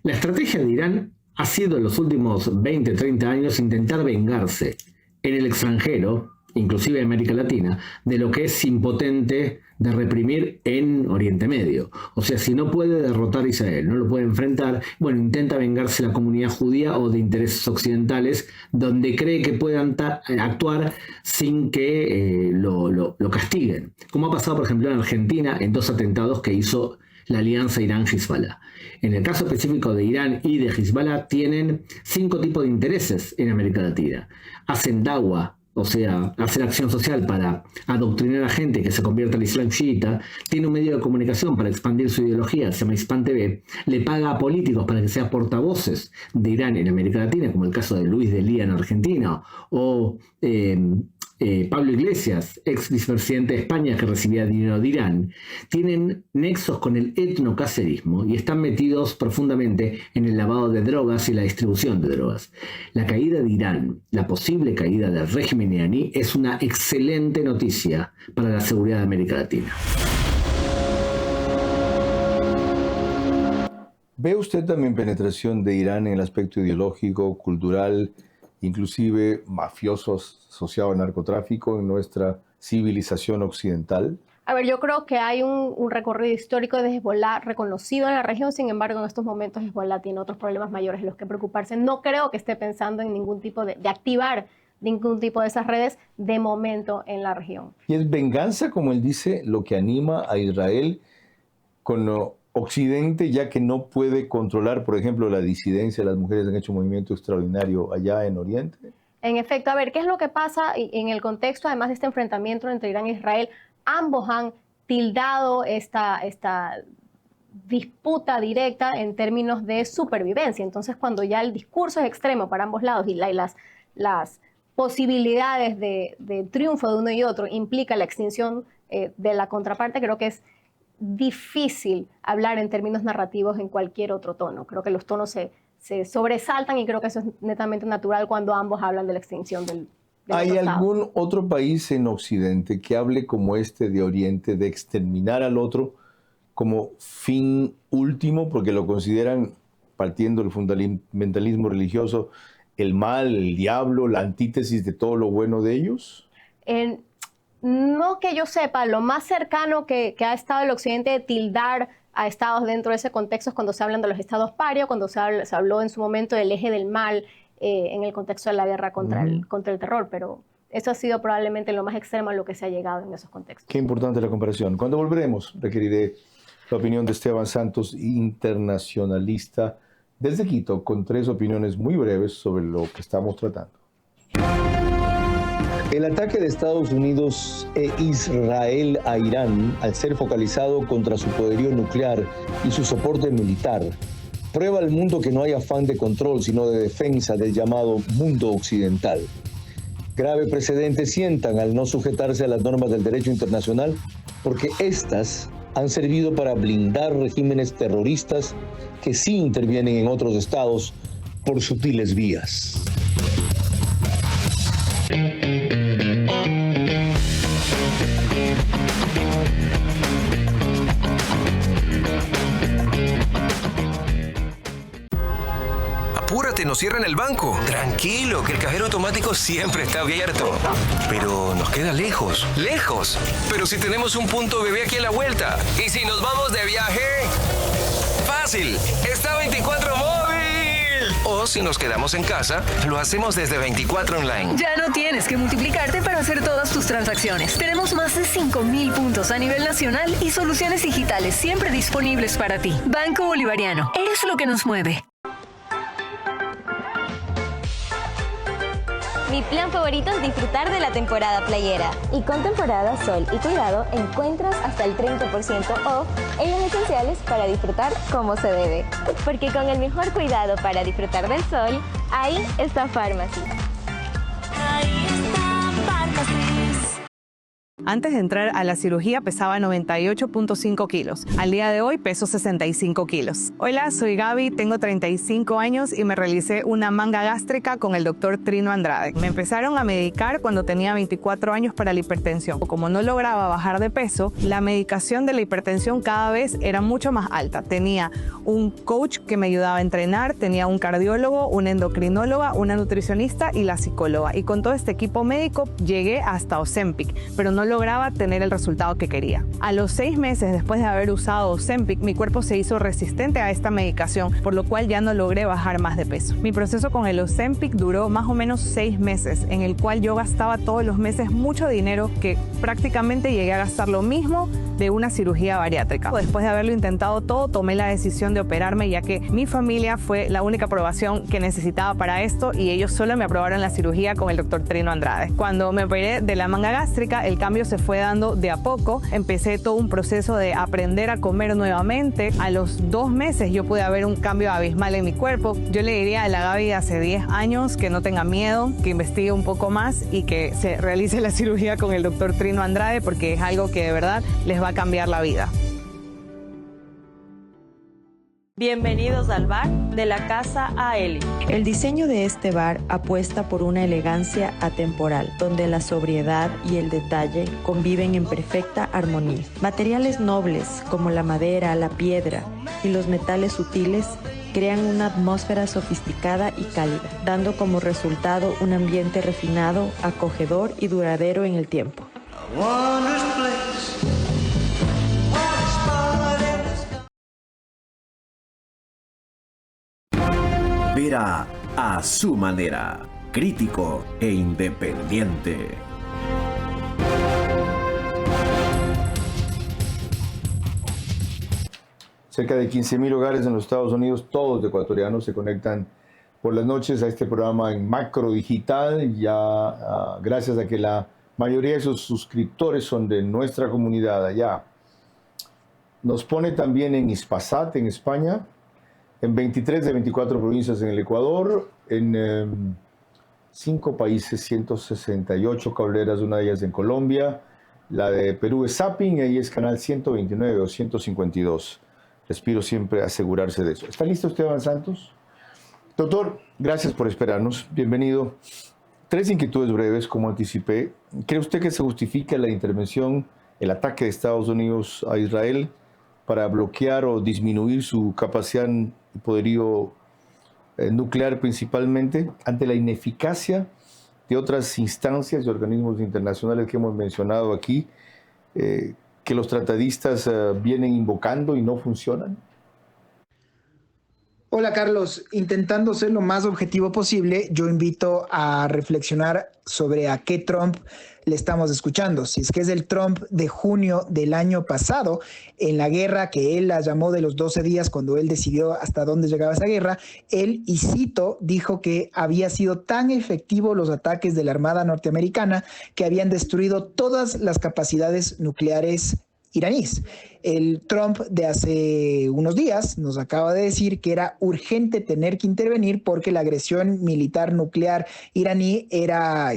La estrategia de Irán ha sido en los últimos 20, 30 años intentar vengarse en el extranjero, inclusive en América Latina, de lo que es impotente de reprimir en Oriente Medio. O sea, si no puede derrotar a Israel, no lo puede enfrentar, bueno, intenta vengarse la comunidad judía o de intereses occidentales, donde cree que puedan actuar sin que lo castiguen. Como ha pasado, por ejemplo, en Argentina, en 2 atentados que hizo la alianza Irán-Hezbollah. En el caso específico de Irán y de Hezbollah, tienen 5 tipos de intereses en América Latina. Hacen dawah, o sea, hacer acción social para adoctrinar a gente que se convierta al Islam chiita, tiene un medio de comunicación para expandir su ideología, se llama Hispan TV, le paga a políticos para que sean portavoces de Irán en América Latina, como el caso de Luis de Lía en Argentina, o Pablo Iglesias, ex vicepresidente de España que recibía dinero de Irán. Tienen nexos con el etnocacerismo y están metidos profundamente en el lavado de drogas y la distribución de drogas. La caída de Irán, la posible caída del régimen iraní, es una excelente noticia para la seguridad de América Latina. ¿Ve usted también penetración de Irán en el aspecto ideológico, cultural, inclusive mafiosos asociados al narcotráfico en nuestra civilización occidental? A ver, yo creo que hay un recorrido histórico de Hezbollah reconocido en la región, sin embargo, en estos momentos Hezbollah tiene otros problemas mayores en los que preocuparse. No creo que esté pensando en ningún tipo de activar ningún tipo de esas redes de momento en la región. Y es venganza, como él dice, lo que anima a Israel con Occidente, ya que no puede controlar, por ejemplo, la disidencia. Las mujeres han hecho un movimiento extraordinario allá en Oriente. En efecto, a ver, ¿qué es lo que pasa en el contexto, además de este enfrentamiento entre Irán e Israel? Ambos han tildado esta disputa directa en términos de supervivencia. Entonces, cuando ya el discurso es extremo para ambos lados y las posibilidades de triunfo de uno y otro implica la extinción de la contraparte, creo que es difícil hablar en términos narrativos en cualquier otro tono. Creo que los tonos se sobresaltan y creo que eso es netamente natural cuando ambos hablan de la extinción del ¿Hay algún otro país en Occidente que hable como este de Oriente, de exterminar al otro como fin último, porque lo consideran, partiendo del fundamentalismo religioso, el mal, el diablo, la antítesis de todo lo bueno de ellos? No que yo sepa, lo más cercano que ha estado el Occidente de tildar a estados dentro de ese contexto es cuando se hablan de los estados parios, cuando se habló en su momento del eje del mal en el contexto de la guerra contra el terror, pero eso ha sido probablemente lo más extremo a lo que se ha llegado en esos contextos. Qué importante la comparación. Cuando volveremos, requeriré la opinión de Esteban Santos, internacionalista desde Quito, con 3 opiniones muy breves sobre lo que estamos tratando. El ataque de Estados Unidos e Israel a Irán, al ser focalizado contra su poderío nuclear y su soporte militar, prueba al mundo que no hay afán de control, sino de defensa del llamado mundo occidental. Grave precedente sientan al no sujetarse a las normas del derecho internacional, porque éstas han servido para blindar regímenes terroristas que sí intervienen en otros estados por sutiles vías. Apúrate, nos cierran el banco. Tranquilo, que el cajero automático siempre está abierto. Pero nos queda lejos. ¡Lejos! Pero si tenemos un punto bebé aquí a la vuelta. ¿Y si nos vamos de viaje? ¡Fácil! ¡Está 24 móvil! O si nos quedamos en casa, lo hacemos desde 24 online. Ya no tienes que multiplicarte para hacer todas tus transacciones. Tenemos más de 5,000 puntos a nivel nacional y soluciones digitales siempre disponibles para ti. Banco Bolivariano. Eres lo que nos mueve. Mi plan favorito es disfrutar de la temporada playera. Y con temporada Sol y Cuidado encuentras hasta el 30% off en los esenciales para disfrutar como se debe. Porque con el mejor cuidado para disfrutar del sol, ahí está Pharmacy. Ahí está Pharmacy. Antes de entrar a la cirugía pesaba 98.5 kilos. Al día de hoy peso 65 kilos. Hola, soy Gaby, tengo 35 años y me realicé una manga gástrica con el doctor Trino Andrade. Me empezaron a medicar cuando tenía 24 años para la hipertensión. Como no lograba bajar de peso, la medicación de la hipertensión cada vez era mucho más alta. Tenía un coach que me ayudaba a entrenar, tenía un cardiólogo, una endocrinóloga, una nutricionista y la psicóloga. Y con todo este equipo médico llegué hasta Ozempic, pero no lograba tener el resultado que quería. A los 6 meses después de haber usado Ozempic, mi cuerpo se hizo resistente a esta medicación, por lo cual ya no logré bajar más de peso. Mi proceso con el Ozempic duró más o menos 6 meses, en el cual yo gastaba todos los meses mucho dinero, que prácticamente llegué a gastar lo mismo de una cirugía bariátrica. Después de haberlo intentado todo, tomé la decisión de operarme, ya que mi familia fue la única aprobación que necesitaba para esto y ellos solo me aprobaron la cirugía con el doctor Trino Andrade. Cuando me operé de la manga gástrica, el cambio se fue dando de a poco. Empecé todo un proceso de aprender a comer nuevamente. A los 2 meses yo pude ver un cambio abismal en mi cuerpo. Yo le diría a la Gaby de hace 10 años que no tenga miedo, que investigue un poco más y que se realice la cirugía con el doctor Trino Andrade, porque es algo que de verdad les va a cambiar la vida. Bienvenidos al bar de la Casa Aeli. El diseño de este bar apuesta por una elegancia atemporal, donde la sobriedad y el detalle conviven en perfecta armonía. Materiales nobles como la madera, la piedra y los metales sutiles crean una atmósfera sofisticada y cálida, dando como resultado un ambiente refinado, acogedor y duradero en el tiempo. Wondrous place. Era A Su Manera, crítico e independiente. Cerca de 15.000 hogares en los Estados Unidos, todos ecuatorianos, se conectan por las noches a este programa en macro digital, ya gracias a que la mayoría de sus suscriptores son de nuestra comunidad allá. Nos pone también en Hispasat, en España, en 23 de 24 provincias en el Ecuador, en 5 países, 168 cableras, una de ellas en Colombia. La de Perú es Zapping, y ahí es canal 129 o 152. Respiro siempre asegurarse de eso. ¿Está listo Esteban Santos? Doctor, gracias por esperarnos. Bienvenido. 3 inquietudes breves, como anticipé. ¿Cree usted que se justifica la intervención, el ataque de Estados Unidos a Israel para bloquear o disminuir su capacidad y poderío nuclear principalmente ante la ineficacia de otras instancias y organismos internacionales que hemos mencionado aquí, que los tratadistas vienen invocando y no funcionan? Hola Carlos, intentando ser lo más objetivo posible, yo invito a reflexionar sobre a qué Trump le estamos escuchando. Si es que es el Trump de junio del año pasado, en la guerra que él la llamó de los 12 días, cuando él decidió hasta dónde llegaba esa guerra, él, y cito, dijo que había sido tan efectivo los ataques de la Armada norteamericana que habían destruido todas las capacidades nucleares iraníes. El Trump de hace unos días nos acaba de decir que era urgente tener que intervenir porque la agresión militar nuclear iraní era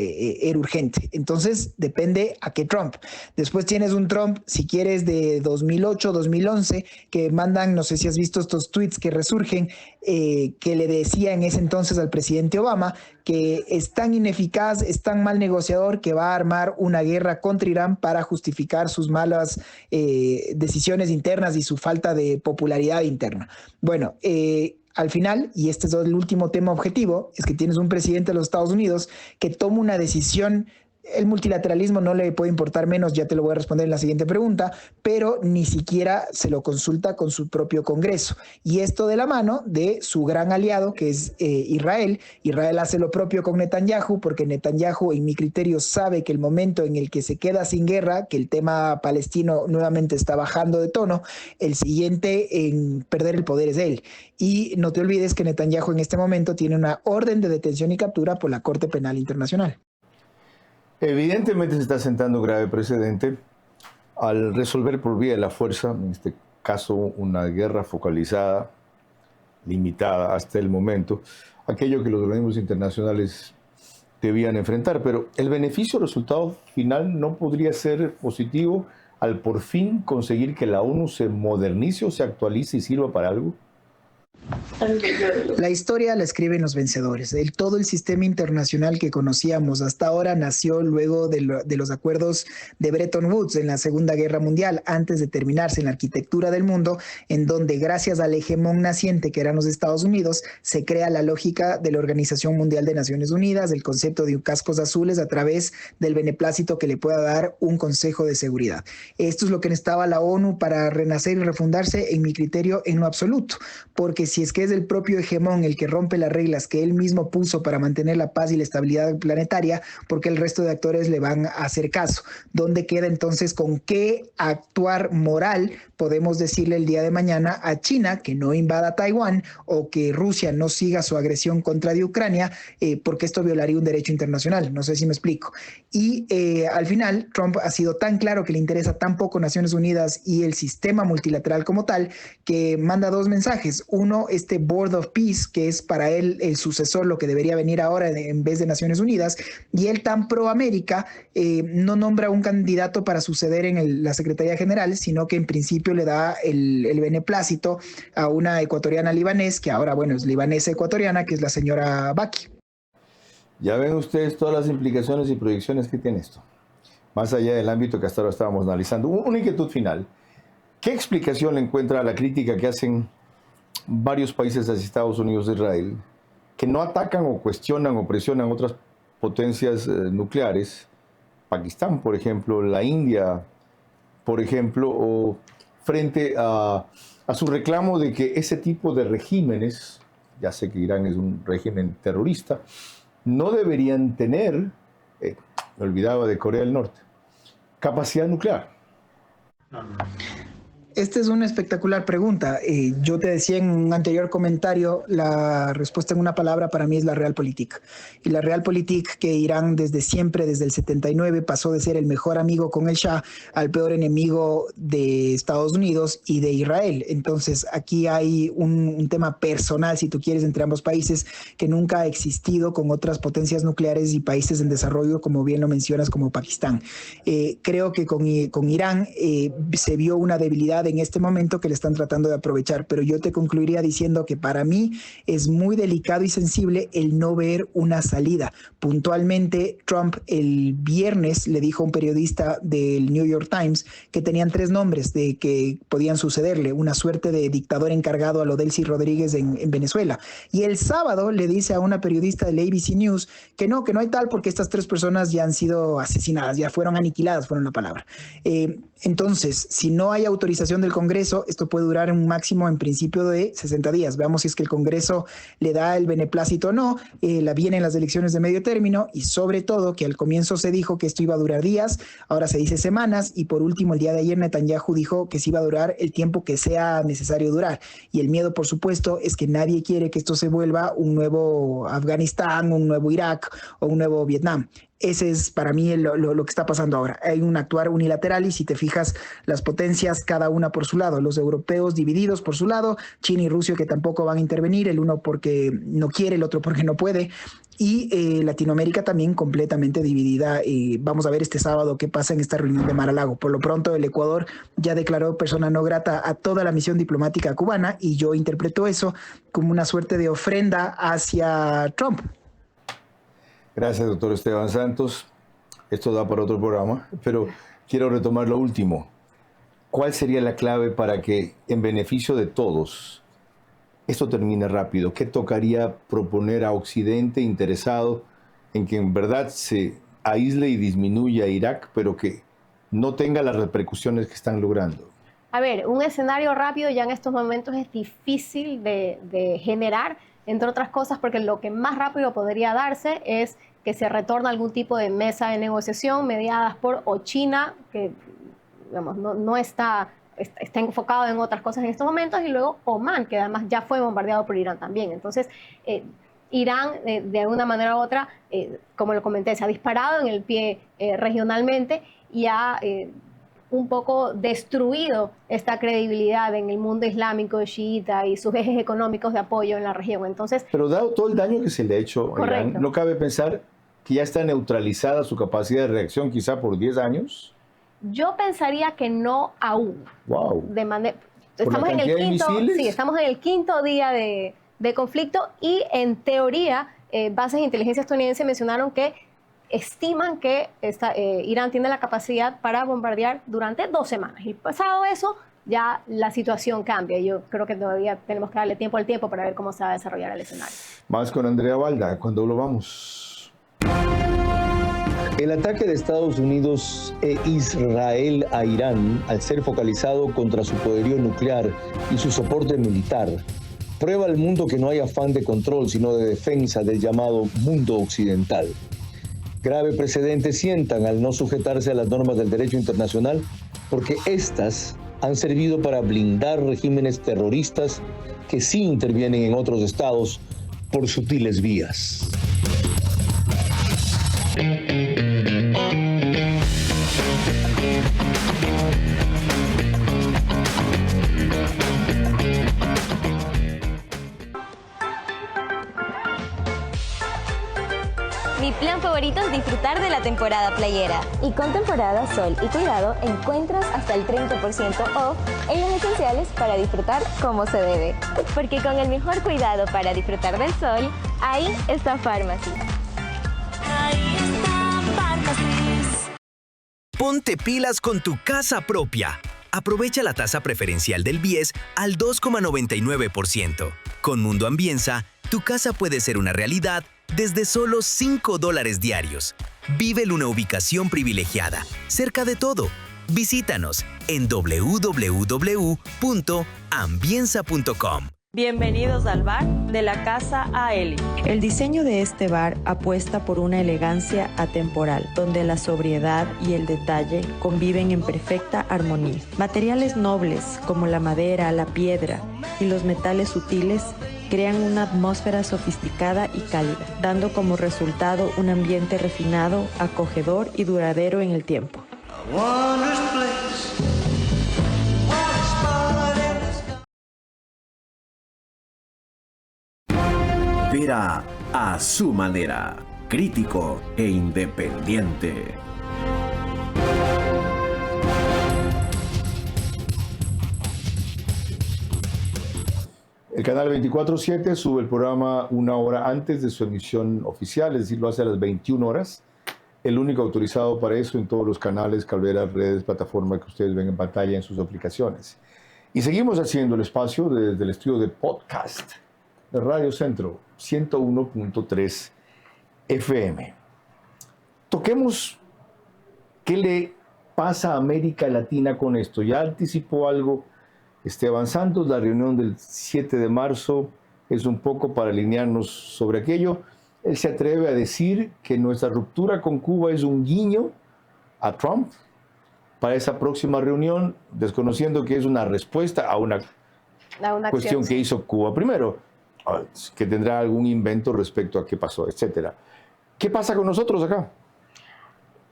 urgente. Entonces, depende a qué Trump. Después tienes un Trump, si quieres, de 2008, 2011, que mandan, no sé si has visto estos tweets que resurgen, que le decía en ese entonces al presidente Obama que es tan ineficaz, es tan mal negociador que va a armar una guerra contra Irán para justificar sus malas decisiones internas y su falta de popularidad interna. Bueno, al final, y este es el último tema objetivo, es que tienes un presidente de los Estados Unidos que toma una decisión. El multilateralismo no le puede importar menos, ya te lo voy a responder en la siguiente pregunta, pero ni siquiera se lo consulta con su propio Congreso. Y esto de la mano de su gran aliado, que es Israel. Israel hace lo propio con Netanyahu, porque Netanyahu, en mi criterio, sabe que el momento en el que se queda sin guerra, que el tema palestino nuevamente está bajando de tono, el siguiente en perder el poder es él. Y no te olvides que Netanyahu en este momento tiene una orden de detención y captura por la Corte Penal Internacional. Evidentemente se está sentando grave precedente al resolver por vía de la fuerza, en este caso una guerra focalizada, limitada hasta el momento, aquello que los organismos internacionales debían enfrentar. Pero el beneficio resultado final no podría ser positivo al por fin conseguir que la ONU se modernice o se actualice y sirva para algo. La historia la escriben los vencedores. Todo el sistema internacional que conocíamos hasta ahora nació luego de los acuerdos de Bretton Woods en la Segunda Guerra Mundial, antes de terminarse en la arquitectura del mundo, en donde gracias al hegemón naciente que eran los Estados Unidos, se crea la lógica de la Organización Mundial de Naciones Unidas, el concepto de cascos azules a través del beneplácito que le pueda dar un Consejo de Seguridad. Esto es lo que necesitaba la ONU para renacer y refundarse, en mi criterio, en lo absoluto, porque si es que es el propio hegemón el que rompe las reglas que él mismo puso para mantener la paz y la estabilidad planetaria, porque el resto de actores le van a hacer caso. ¿Dónde queda entonces con qué actuar moral podemos decirle el día de mañana a China que no invada Taiwán o que Rusia no siga su agresión contra de Ucrania, porque esto violaría un derecho internacional? No sé si me explico. Y al final Trump ha sido tan claro que le interesa tan poco Naciones Unidas y el sistema multilateral como tal, que manda 2 mensajes. Uno, este Board of Peace, que es para él el sucesor, lo que debería venir ahora en vez de Naciones Unidas, y él, tan pro América, no nombra un candidato para suceder en la Secretaría General, sino que en principio le da el beneplácito a una ecuatoriana libanés, que ahora, bueno, es libanesa ecuatoriana, que es la señora Baki. Ya ven ustedes todas las implicaciones y proyecciones que tiene esto, más allá del ámbito que hasta ahora estábamos analizando. Una inquietud final. ¿Qué explicación le encuentra a la crítica que hacen varios países hacia Estados Unidos e Israel, que no atacan o cuestionan o presionan otras potencias nucleares, Pakistán, por ejemplo, la India, por ejemplo, o frente a su reclamo de que ese tipo de regímenes ya sé que Irán es un régimen terrorista, no deberían tener, me olvidaba de Corea del Norte, capacidad nuclear. Esta es una espectacular pregunta. Yo te decía en un anterior comentario, la respuesta en una palabra para mí es la Realpolitik. Y la Realpolitik, que Irán desde siempre, desde el 79, pasó de ser el mejor amigo con el Shah al peor enemigo de Estados Unidos y de Israel. Entonces aquí hay un tema personal, si tú quieres, entre ambos países que nunca ha existido con otras potencias nucleares y países en desarrollo, como bien lo mencionas, como Pakistán. Creo que con Irán se vio una debilidad en este momento que le están tratando de aprovechar, pero yo te concluiría diciendo que para mí es muy delicado y sensible el no ver una salida. Puntualmente, Trump el viernes le dijo a un periodista del New York Times que tenían 3 nombres de que podían sucederle, una suerte de dictador encargado a lo Delcy Rodríguez en Venezuela. Y el sábado le dice a una periodista del ABC News que no hay tal porque estas 3 personas ya han sido asesinadas, ya fueron aniquiladas, fueron la palabra. Entonces, si no hay autorización del Congreso, esto puede durar un máximo en principio de 60 días. Veamos si es que el Congreso le da el beneplácito o no. Vienen las elecciones de medio término y sobre todo que al comienzo se dijo que esto iba a durar días, ahora se dice semanas y por último el día de ayer Netanyahu dijo que se iba a durar el tiempo que sea necesario durar. Y el miedo, por supuesto, es que nadie quiere que esto se vuelva un nuevo Afganistán, un nuevo Irak o un nuevo Vietnam. Ese es para mí lo que está pasando ahora. Hay un actuar unilateral y si te fijas, las potencias cada una por su lado. Los europeos divididos por su lado, China y Rusia que tampoco van a intervenir, el uno porque no quiere, el otro porque no puede. Y Latinoamérica también completamente dividida. Vamos a ver este sábado qué pasa en esta reunión de Mar-a-Lago. Por lo pronto, el Ecuador ya declaró persona no grata a toda la misión diplomática cubana y yo interpreto eso como una suerte de ofrenda hacia Trump. Gracias, doctor Esteban Santos. Esto da para otro programa, pero quiero retomar lo último. ¿Cuál sería la clave para que, en beneficio de todos, esto termine rápido? ¿Qué tocaría proponer a Occidente interesado en que en verdad se aísle y disminuya Irak, pero que no tenga las repercusiones que están logrando? A ver, un escenario rápido ya en estos momentos es difícil de generar, entre otras cosas porque lo que más rápido podría darse es que se retorne algún tipo de mesa de negociación mediadas por o China, que digamos, no está enfocado en otras cosas en estos momentos, y luego Omán, que además ya fue bombardeado por Irán también. Entonces, Irán, de alguna manera u otra, como lo comenté, se ha disparado en el pie regionalmente y ha un poco destruido esta credibilidad en el mundo islámico chiita y sus ejes económicos de apoyo en la región. Entonces, pero dado todo el daño que se le ha hecho a Irán, ¿no cabe pensar que ya está neutralizada su capacidad de reacción quizá por 10 años? Yo pensaría que no aún. Wow. Estamos en el quinto día de conflicto y en teoría bases de inteligencia estadounidense mencionaron que estiman que Irán tiene la capacidad para bombardear durante 2 semanas. Y pasado eso, ya la situación cambia. Yo creo que todavía tenemos que darle tiempo al tiempo para ver cómo se va a desarrollar el escenario. Más con Andrea Balda, cuando lo vamos. El ataque de Estados Unidos e Israel a Irán, al ser focalizado contra su poderío nuclear y su soporte militar, prueba al mundo que no hay afán de control, sino de defensa del llamado mundo occidental. Grave precedente sientan al no sujetarse a las normas del derecho internacional, porque éstas han servido para blindar regímenes terroristas que sí intervienen en otros estados por sutiles vías. Mi plan favorito es disfrutar de la temporada playera. Y con temporada Sol y Cuidado encuentras hasta el 30% off en los esenciales para disfrutar como se debe. Porque con el mejor cuidado para disfrutar del sol, ahí está Pharmacy. Ahí está Pharmacy. Ponte pilas con tu casa propia. Aprovecha la tasa preferencial del BIES al 2,99%. Con Mundo Ambienza, tu casa puede ser una realidad desde solo $5 diarios. Vive en una ubicación privilegiada, cerca de todo. Visítanos en www.ambienza.com. Bienvenidos al bar de la Casa Aeli. El diseño de este bar apuesta por una elegancia atemporal, donde la sobriedad y el detalle conviven en perfecta armonía. Materiales nobles como la madera, la piedra y los metales sutiles crean una atmósfera sofisticada y cálida, dando como resultado un ambiente refinado, acogedor y duradero en el tiempo. Vera a su manera, crítico e independiente. El canal 24/7 sube el programa una hora antes de su emisión oficial, es decir, lo hace a las 21 horas. El único autorizado para eso en todos los canales, calderas, redes, plataformas que ustedes ven en pantalla en sus aplicaciones. Y seguimos haciendo el espacio desde el estudio de podcast de Radio Centro 101.3 FM. Toquemos qué le pasa a América Latina con esto. Ya anticipó algo Esteban Santos, la reunión del 7 de marzo es un poco para alinearnos sobre aquello. Él se atreve a decir que nuestra ruptura con Cuba es un guiño a Trump para esa próxima reunión, desconociendo que es una respuesta a una cuestión acción, que hizo Cuba primero, que tendrá algún invento respecto a qué pasó, etc. ¿Qué pasa con nosotros acá?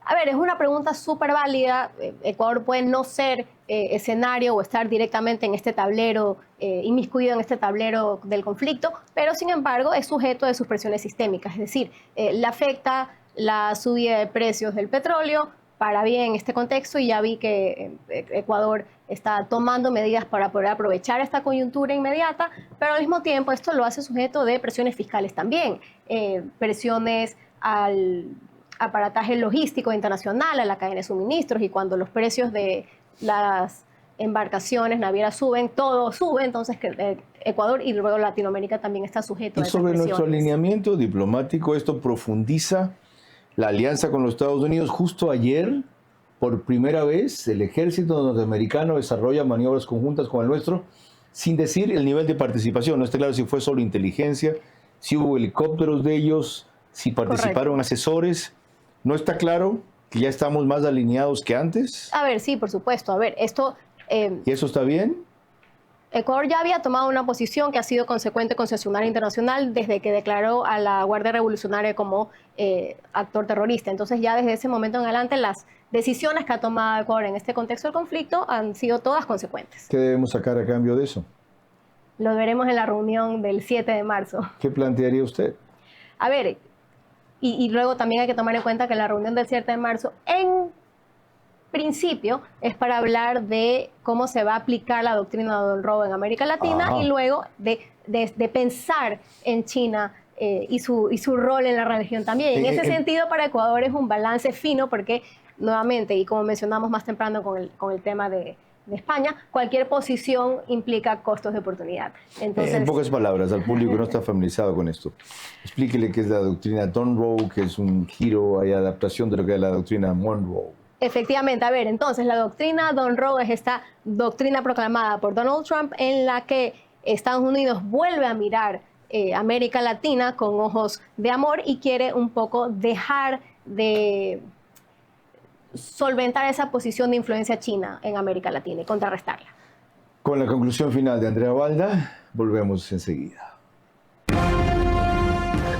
A ver, es una pregunta súper válida. Ecuador puede no ser escenario o estar directamente en este tablero, inmiscuido en este tablero del conflicto, pero sin embargo es sujeto de sus presiones sistémicas, es decir, le afecta la subida de precios del petróleo para bien este contexto, y ya vi que Ecuador está tomando medidas para poder aprovechar esta coyuntura inmediata, pero al mismo tiempo esto lo hace sujeto de presiones fiscales también, presiones al aparataje logístico internacional, a la cadena de suministros, y cuando los precios de las embarcaciones navieras suben, todo sube, entonces Ecuador y luego Latinoamérica también está sujeto a esas sobre presiones. Nuestro alineamiento diplomático, esto profundiza la alianza con los Estados Unidos. Justo ayer, por primera vez, el ejército norteamericano desarrolla maniobras conjuntas con el nuestro, sin decir el nivel de participación. No está claro si fue solo inteligencia, si hubo helicópteros de ellos, si participaron asesores. No está claro que ya estamos más alineados que antes. A ver, sí, por supuesto. A ver, esto... ¿Y eso está bien? Ecuador ya había tomado una posición que ha sido consecuente con su accionar internacional desde que declaró a la Guardia Revolucionaria como actor terrorista. Entonces ya desde ese momento en adelante las decisiones que ha tomado Ecuador en este contexto del conflicto han sido todas consecuentes. ¿Qué debemos sacar a cambio de eso? Lo veremos en la reunión del 7 de marzo. ¿Qué plantearía usted? A ver, y luego también hay que tomar en cuenta que la reunión del 7 de marzo en principio es para hablar de cómo se va a aplicar la doctrina de Don Robo en América Latina. Ajá. Y luego de pensar en China y su rol en la región también. En ese sentido, para Ecuador es un balance fino porque, nuevamente, y como mencionamos más temprano con el tema de España, cualquier posición implica costos de oportunidad. Entonces, en pocas palabras, al público que no está familiarizado con esto, explíquele qué es la doctrina Monroe, que es un giro y adaptación de lo que es la doctrina Monroe. Efectivamente, a ver, entonces la doctrina Monroe es esta doctrina proclamada por Donald Trump en la que Estados Unidos vuelve a mirar América Latina con ojos de amor y quiere un poco dejar de solventar esa posición de influencia china en América Latina y contrarrestarla. Con la conclusión final de Andrea Balda, volvemos enseguida.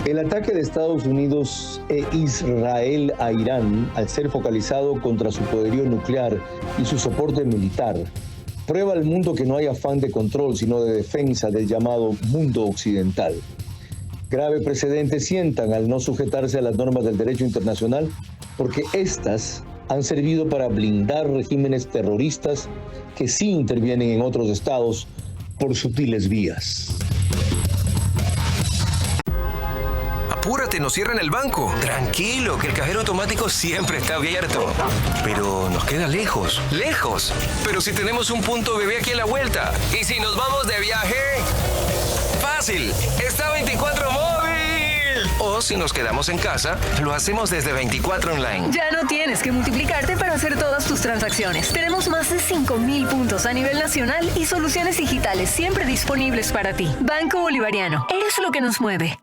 El ataque de Estados Unidos e Israel a Irán, al ser focalizado contra su poderío nuclear y su soporte militar, prueba al mundo que no hay afán de control, sino de defensa del llamado mundo occidental. Grave precedente sientan al no sujetarse a las normas del derecho internacional, porque éstas han servido para blindar regímenes terroristas que sí intervienen en otros estados por sutiles vías. Apúrate, nos cierran el banco. Tranquilo, que el cajero automático siempre está abierto. Pero nos queda lejos. ¡Lejos! Pero si tenemos un punto bebé aquí a la vuelta. ¿Y si nos vamos de viaje? ¡Fácil! ¡Está 24 móvil! O si nos quedamos en casa, lo hacemos desde 24 Online. Ya no tienes que multiplicarte para hacer todas tus transacciones. Tenemos más de 5.000 puntos a nivel nacional y soluciones digitales siempre disponibles para ti. Banco Bolivariano, eres lo que nos mueve.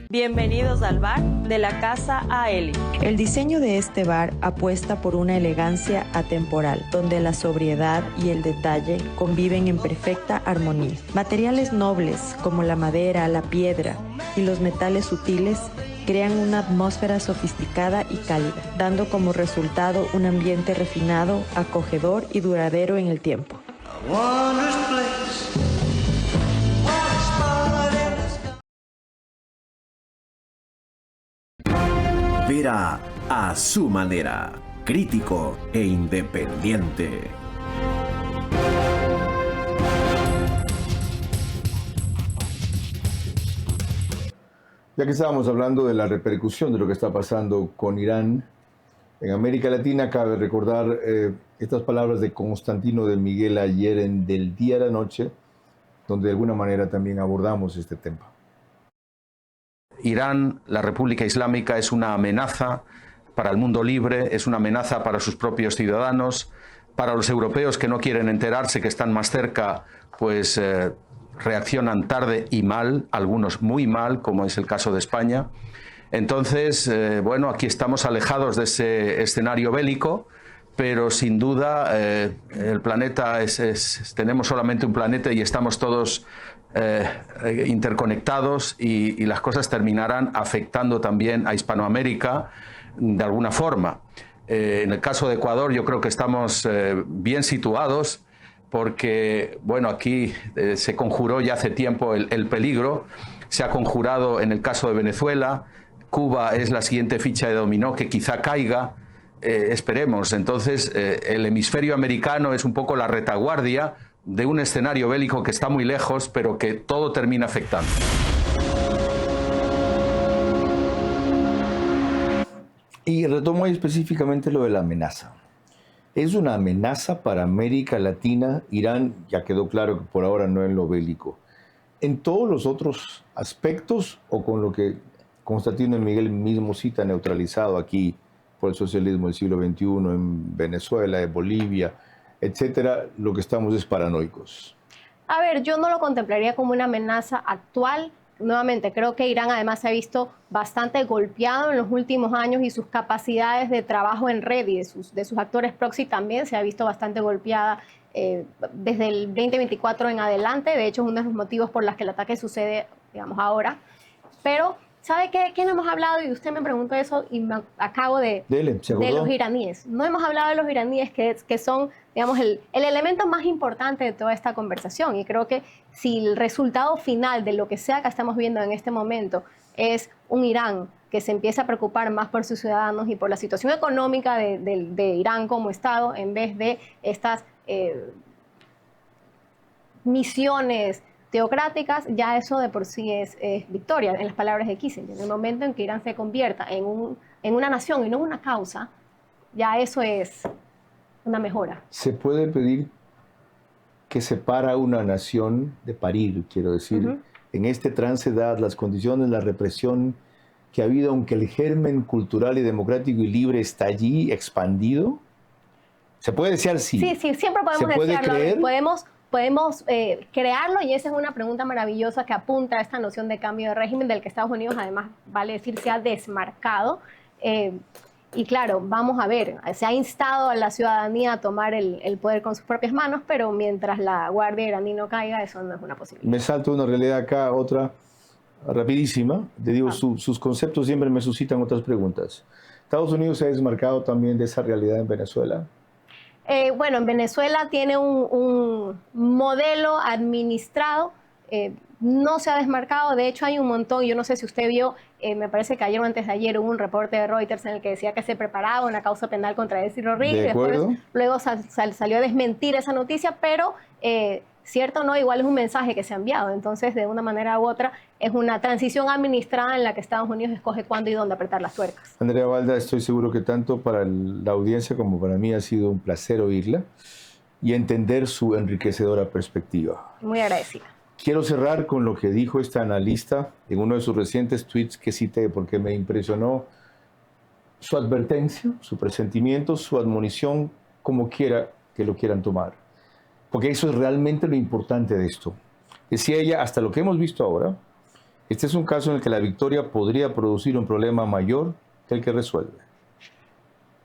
Bienvenidos al bar de la Casa Aeli. El diseño de este bar apuesta por una elegancia atemporal, donde la sobriedad y el detalle conviven en perfecta armonía. Materiales nobles como la madera, la piedra y los metales sutiles crean una atmósfera sofisticada y cálida, dando como resultado un ambiente refinado, acogedor y duradero en el tiempo. Vera a su manera, crítico e independiente. Ya que estábamos hablando de la repercusión de lo que está pasando con Irán, en América Latina cabe recordar estas palabras de Constantino de Miguel ayer en Del Día a la Noche, donde de alguna manera también abordamos este tema. Irán, la República Islámica, es una amenaza para el mundo libre, es una amenaza para sus propios ciudadanos, para los europeos que no quieren enterarse que están más cerca, pues reaccionan tarde y mal, algunos muy mal, como es el caso de España. Entonces, bueno, aquí estamos alejados de ese escenario bélico, pero sin duda el planeta tenemos solamente un planeta y estamos todos interconectados y las cosas terminarán afectando también a Hispanoamérica de alguna forma. En el caso de Ecuador yo creo que estamos bien situados porque, bueno, aquí se conjuró ya hace tiempo el peligro, se ha conjurado en el caso de Venezuela, Cuba es la siguiente ficha de dominó que quizá caiga, esperemos. Entonces el hemisferio americano es un poco la retaguardia de un escenario bélico que está muy lejos, pero que todo termina afectando. Y retomo ahí específicamente lo de la amenaza. ¿Es una amenaza para América Latina? Irán, ya quedó claro que por ahora no en lo bélico. ¿En todos los otros aspectos o con lo que Constantino y Miguel mismo cita neutralizado aquí por el socialismo del siglo XXI en Venezuela, en Bolivia, etcétera, lo que estamos es paranoicos? A ver, yo no lo contemplaría como una amenaza actual. Nuevamente, creo que Irán además se ha visto bastante golpeado en los últimos años y sus capacidades de trabajo en red y de sus actores proxy también se ha visto bastante golpeada desde el 2024 en adelante. De hecho, es uno de los motivos por los que el ataque sucede, digamos, ahora. Pero, ¿sabe qué? ¿Quién hemos hablado? Y usted me preguntó eso y me acabo de los iraníes. No hemos hablado de los iraníes que son, digamos, el elemento más importante de toda esta conversación. Y creo que si el resultado final de lo que sea que estamos viendo en este momento es un Irán que se empieza a preocupar más por sus ciudadanos y por la situación económica de Irán como Estado, en vez de estas misiones teocráticas, ya eso de por sí es victoria, en las palabras de Kissinger. En el momento en que Irán se convierta en una nación y no una causa, ya eso es una mejora. ¿Se puede pedir que separa una nación de parir, quiero decir, en este trance, dadas las condiciones, la represión que ha habido, aunque el germen cultural y democrático y libre está allí expandido? ¿Se puede desear sí? Sí, siempre podemos desearlo. Podemos crearlo, y esa es una pregunta maravillosa que apunta a esta noción de cambio de régimen del que Estados Unidos, además, vale decir, se ha desmarcado. Y claro, vamos a ver, se ha instado a la ciudadanía a tomar el poder con sus propias manos, pero mientras la guardia iraní no caiga, eso no es una posibilidad. Me salto una realidad acá, otra rapidísima. Te digo, sus conceptos siempre me suscitan otras preguntas. ¿Estados Unidos se ha desmarcado también de esa realidad en Venezuela? Bueno, en Venezuela tiene un modelo administrado, no se ha desmarcado. De hecho hay un montón, yo no sé si usted vio, me parece que ayer o antes de ayer hubo un reporte de Reuters en el que decía que se preparaba una causa penal contra Delcy Rodríguez. Luego salió a desmentir esa noticia, pero cierto o no, igual es un mensaje que se ha enviado. Entonces, de una manera u otra, es una transición administrada en la que Estados Unidos escoge cuándo y dónde apretar las tuercas. Andrea Balda, estoy seguro que tanto para la audiencia como para mí ha sido un placer oírla y entender su enriquecedora perspectiva. Muy agradecida. Quiero cerrar con lo que dijo esta analista en uno de sus recientes tweets que cité porque me impresionó su advertencia, su presentimiento, su admonición, como quiera que lo quieran tomar. Porque eso es realmente lo importante de esto. Decía ella, hasta lo que hemos visto ahora, este es un caso en el que la victoria podría producir un problema mayor que el que resuelve.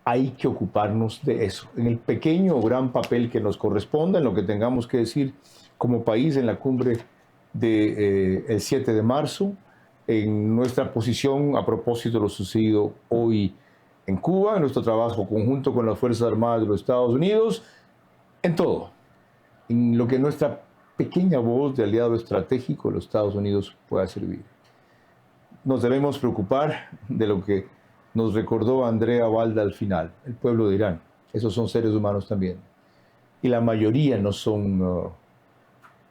Hay que ocuparnos de eso, en el pequeño o gran papel que nos corresponda, en lo que tengamos que decir como país en la cumbre del 7 de marzo, en nuestra posición a propósito de lo sucedido hoy en Cuba, en nuestro trabajo conjunto con las Fuerzas Armadas de los Estados Unidos, en todo, en lo que nuestra pequeña voz de aliado estratégico de los Estados Unidos pueda servir. Nos debemos preocupar de lo que nos recordó Andrea Balda al final, el pueblo de Irán. Esos son seres humanos también. Y la mayoría no son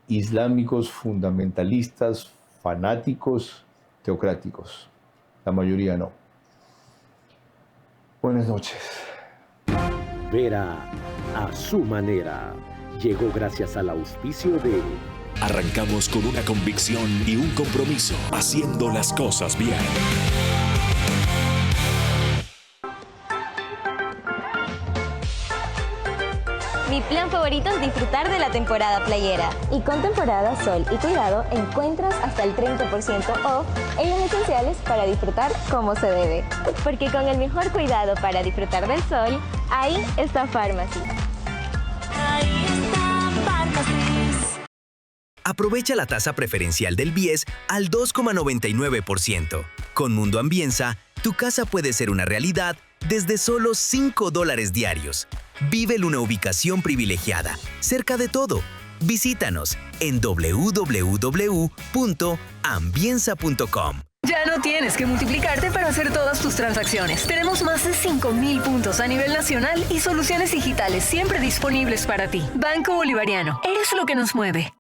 islámicos, fundamentalistas, fanáticos, teocráticos. La mayoría no. Buenas noches. Vera a su manera. Llegó gracias al auspicio de... Arrancamos con una convicción y un compromiso, haciendo las cosas bien. Mi plan favorito es disfrutar de la temporada playera. Y con temporada Sol y Cuidado encuentras hasta el 30% off en los esenciales para disfrutar como se debe. Porque con el mejor cuidado para disfrutar del sol, ahí está Pharmacy. Ahí está Pharmacy. Aprovecha la tasa preferencial del BIES al 2,99%. Con Mundo Ambienza, tu casa puede ser una realidad desde solo $5 diarios. Vive en una ubicación privilegiada, cerca de todo. Visítanos en www.ambienza.com. Ya no tienes que multiplicarte para hacer todas tus transacciones. Tenemos más de 5,000 puntos a nivel nacional y soluciones digitales siempre disponibles para ti. Banco Bolivariano. Eres lo que nos mueve.